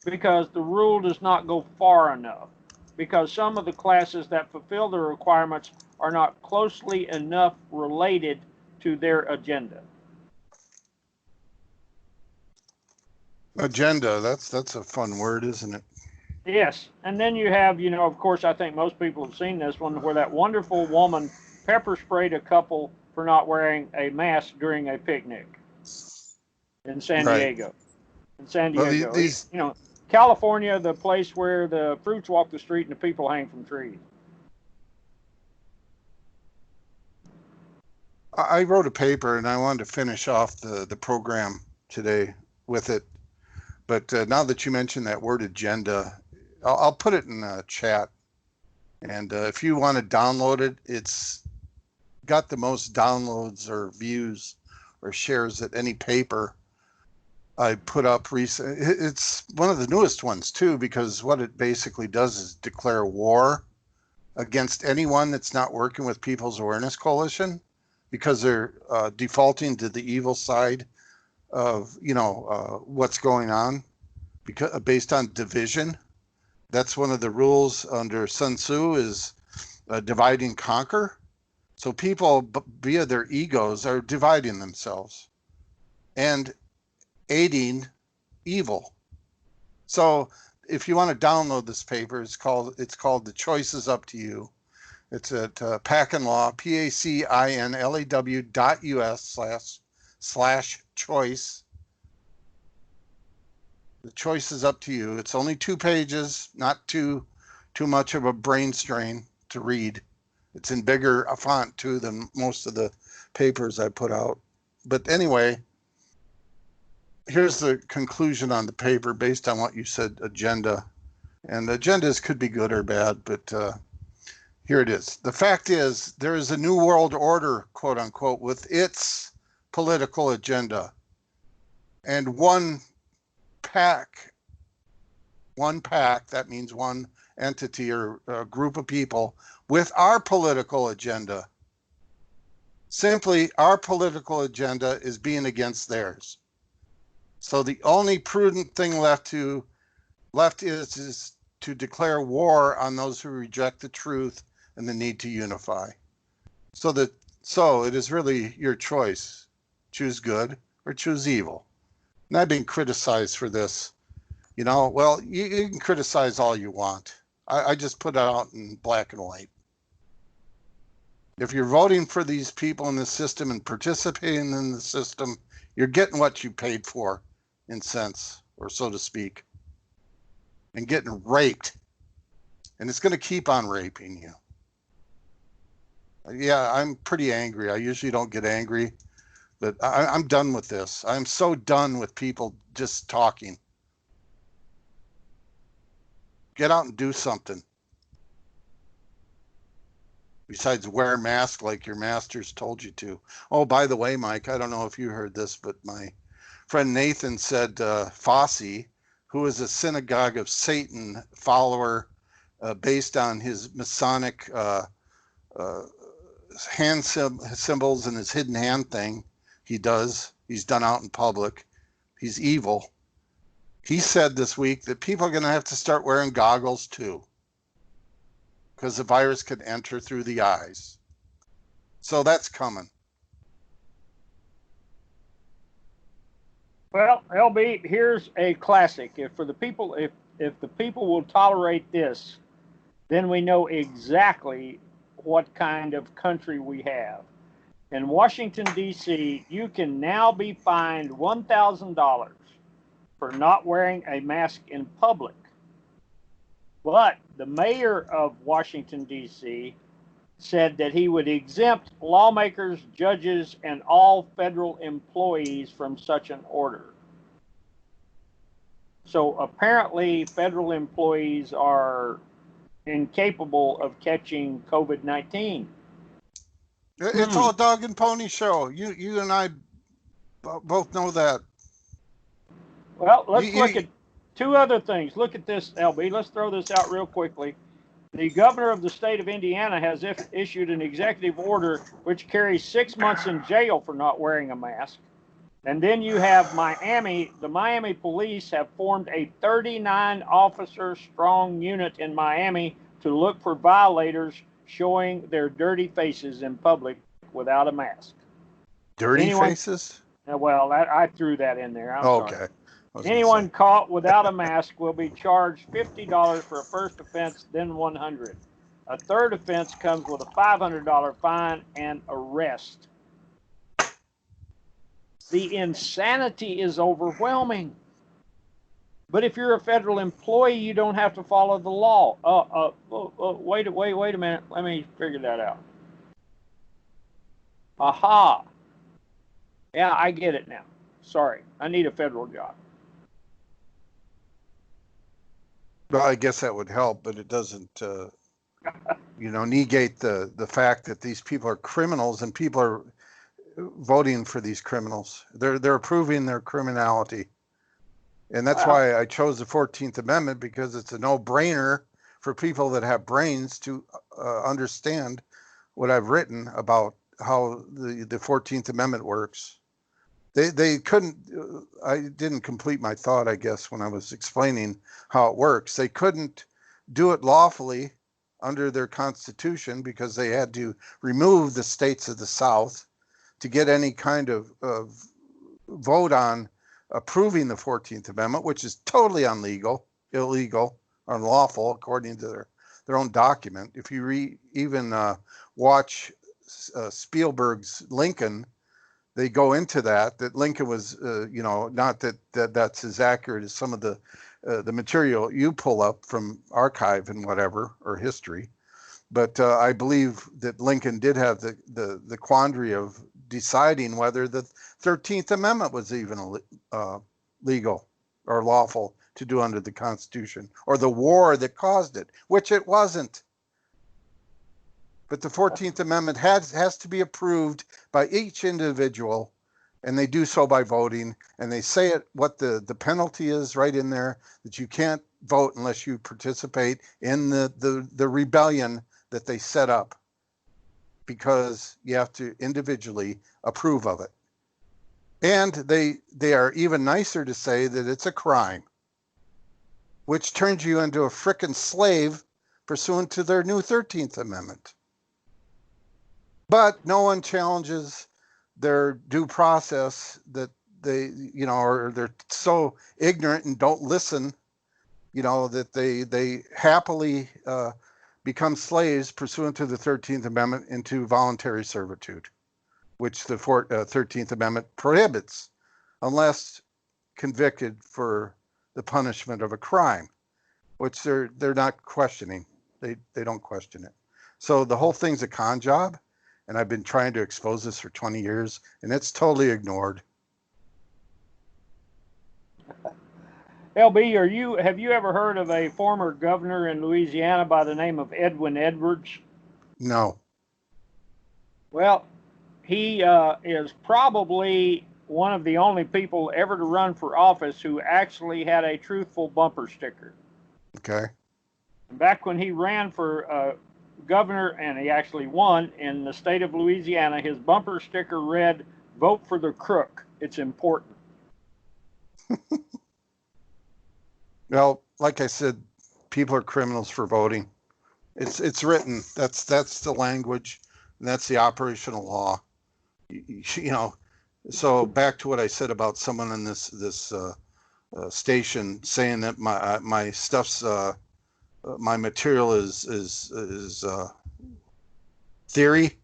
because the rule does not go far enough, because some of the classes that fulfill the requirements are not closely enough related to their agenda. Agenda, that's a fun word, isn't it? Yes, and then you have, of course, I think most people have seen this one, where that wonderful woman pepper sprayed a couple for not wearing a mask during a picnic in San Diego. In San Diego, well, California, the place where the fruits walk the street and the people hang from trees. I wrote a paper and I wanted to finish off the program today with it. But now that you mentioned that word agenda, I'll put it in the chat. And if you want to download it, it's got the most downloads or views or shares at any paper I put up recent. It's one of the newest ones too, because what it basically does is declare war against anyone that's not working with People's Awareness Coalition, because they're defaulting to the evil side of, what's going on, because based on division. That's one of the rules under Sun Tzu is divide and conquer. So people, via their egos, are dividing themselves and aiding evil. So if you want to download this paper, it's called The Choice is Up to You. It's at PACINLAW, PACINLAW.us/choice. The choice is up to you. It's only 2 pages, not too much of a brain strain to read. It's in bigger font too than most of the papers I put out. But anyway, here's the conclusion on the paper based on what you said, agenda. And agendas could be good or bad, but here it is. The fact is, there is a new world order, quote unquote, with its political agenda. And one pack, that means one entity or a group of people with our political agenda. Simply, our political agenda is being against theirs. So the only prudent thing left is to declare war on those who reject the truth and the need to unify. So it is really your choice. Choose good or choose evil. And I've been criticized for this. Well, you can criticize all you want. I just put it out in black and white. If you're voting for these people in the system and participating in the system, you're getting what you paid for, in sense, or so to speak, and getting raped. And it's going to keep on raping you. Yeah, I'm pretty angry. I usually don't get angry, but I'm done with this. I'm so done with people just talking. Get out and do something. Besides wear a mask like your masters told you to. Oh, by the way, Mike, I don't know if you heard this, but my friend Nathan said Fossey, who is a synagogue of Satan follower based on his Masonic hand symbols and his hidden hand thing he's done out in public. He's evil. He said this week that people are going to have to start wearing goggles too, because the virus could enter through the eyes. So that's coming. Well, LB, here's a classic. If the people will tolerate this, then we know exactly what kind of country we have. In Washington, D.C., you can now be fined $1,000 for not wearing a mask in public. But the mayor of Washington, D.C. said that he would exempt lawmakers, judges, and all federal employees from such an order. So apparently federal employees are incapable of catching COVID-19. It's all a dog and pony show. You and I both know that. Well, let's look at 2 other things. Look at this, LB. Let's throw this out real quickly. The governor of the state of Indiana has issued an executive order which carries 6 months in jail for not wearing a mask. And then you have Miami. The Miami police have formed a 39-officer strong unit in Miami to look for violators showing their dirty faces in public without a mask. Dirty faces? Well, I threw that in there. I'm sorry. Okay. Anyone caught without a mask will be charged $50 for a first offense, then $100. A third offense comes with a $500 fine and arrest. The insanity is overwhelming. But if you're a federal employee, you don't have to follow the law. Wait a minute. Let me figure that out. Aha. Yeah, I get it now. Sorry, I need a federal job. Well, I guess that would help, but it doesn't, negate the fact that these people are criminals and people are voting for these criminals. They're approving their criminality. And that's why I chose the 14th Amendment, because it's a no-brainer for people that have brains to understand what I've written about how the 14th Amendment works. They couldn't, I didn't complete my thought, I guess, when I was explaining how it works. They couldn't do it lawfully under their Constitution because they had to remove the states of the South to get any kind of vote on approving the 14th Amendment, which is totally illegal, unlawful, according to their own document. If you even watch Spielberg's Lincoln, they go into that Lincoln was, not that's as accurate as some of the material you pull up from archive and whatever, or history. But I believe that Lincoln did have the quandary of deciding whether the 13th Amendment was even legal or lawful to do under the Constitution, or the war that caused it, which it wasn't. But the 14th Amendment has to be approved by each individual, and they do so by voting, and they say what the penalty is right in there, that you can't vote unless you participate in the rebellion that they set up, because you have to individually approve of it. And they are even nicer to say that it's a crime, which turns you into a frickin' slave pursuant to their new 13th Amendment. But no one challenges their due process, that they, or they're so ignorant and don't listen, that they happily become slaves pursuant to the 13th Amendment into voluntary servitude, which the 13th Amendment prohibits unless convicted for the punishment of a crime, which they're not questioning. They don't question it. So the whole thing's a con job. And I've been trying to expose this for 20 years, and it's totally ignored. LB, have you ever heard of a former governor in Louisiana by the name of Edwin Edwards? No. Well, he is probably one of the only people ever to run for office who actually had a truthful bumper sticker. Okay. Back when he ran for governor, and he actually won in the state of Louisiana, his bumper sticker read, "Vote for the crook. It's important." Well, like I said, people are criminals for voting. It's written. That's the language, and that's the operational law. So back to what I said about someone in this station saying that my stuff's my material is theory,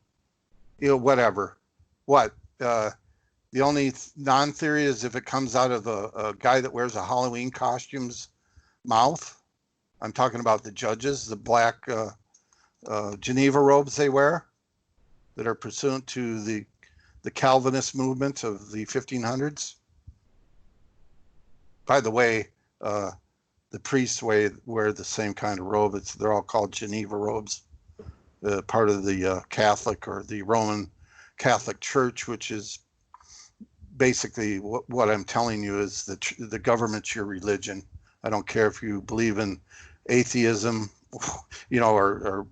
whatever. What? The only non-theory is if it comes out of a guy that wears a Halloween costume's mouth. I'm talking about the judges, the black Geneva robes they wear that are pursuant to the Calvinist movement of the 1500s. By the way, the priests wear the same kind of robe. They're all called Geneva robes, part of the Catholic or the Roman Catholic Church, which is basically what I'm telling you is the government's your religion. I don't care if you believe in atheism, or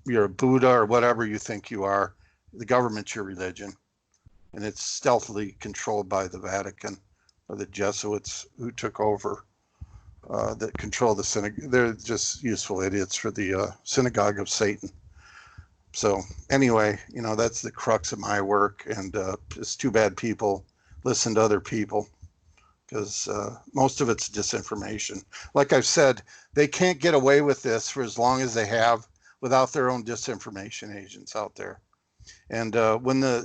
you're a Buddha or whatever you think you are. The government's your religion, and it's stealthily controlled by the Vatican or the Jesuits who took over. That control the synagogue. They're just useful idiots for the synagogue of Satan. So anyway, that's the crux of my work, and it's too bad people listen to other people, because most of it's disinformation. Like I've said, they can't get away with this for as long as they have without their own disinformation agents out there. And when the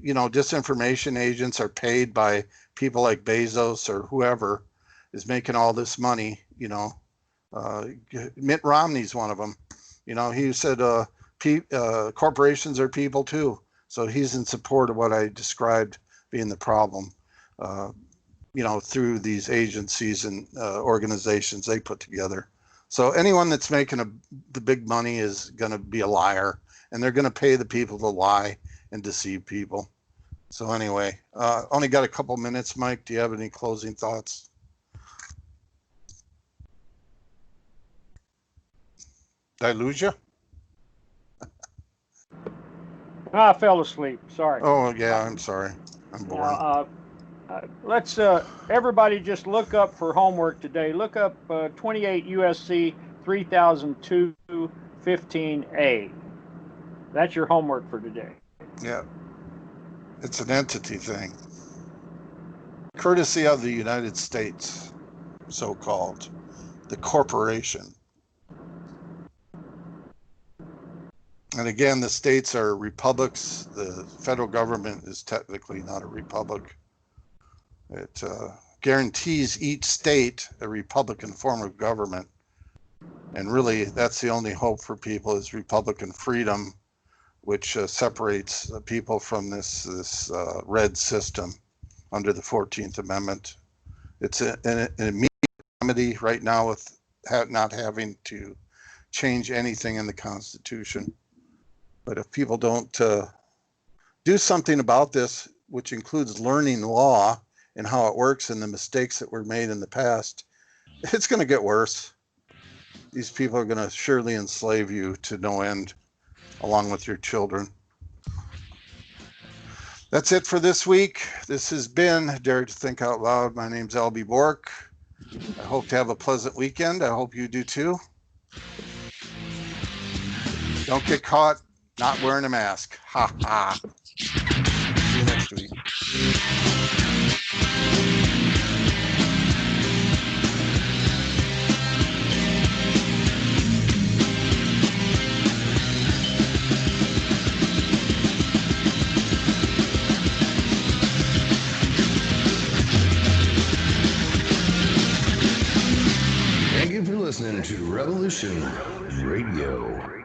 disinformation agents are paid by people like Bezos or whoever is making all this money, Mitt Romney's one of them. He said corporations are people too. So he's in support of what I described being the problem, through these agencies and organizations they put together. So anyone that's making the big money is going to be a liar, and they're going to pay the people to lie and deceive people. So anyway, only got a couple minutes. Mike, do you have any closing thoughts? Did I lose you? I fell asleep. Sorry. Oh, yeah, I'm sorry. I'm boring. Let's everybody just look up for homework today. Look up 28 USC 3002 15A. That's your homework for today. Yeah. It's an entity thing. Courtesy of the United States, so-called, the corporation. And again, the states are republics. The federal government is technically not a republic. It guarantees each state a Republican form of government. And really, that's the only hope for people is Republican freedom, which separates people from this red system under the 14th Amendment. It's an immediate remedy right now with not having to change anything in the Constitution. But if people don't do something about this, which includes learning law and how it works and the mistakes that were made in the past, it's going to get worse. These people are going to surely enslave you to no end, along with your children. That's it for this week. This has been Dare to Think Out Loud. My name's L.B. Bork. I hope to have a pleasant weekend. I hope you do too. Don't get caught not wearing a mask. Ha ha. See you next week. Thank you for listening to Revolution Radio.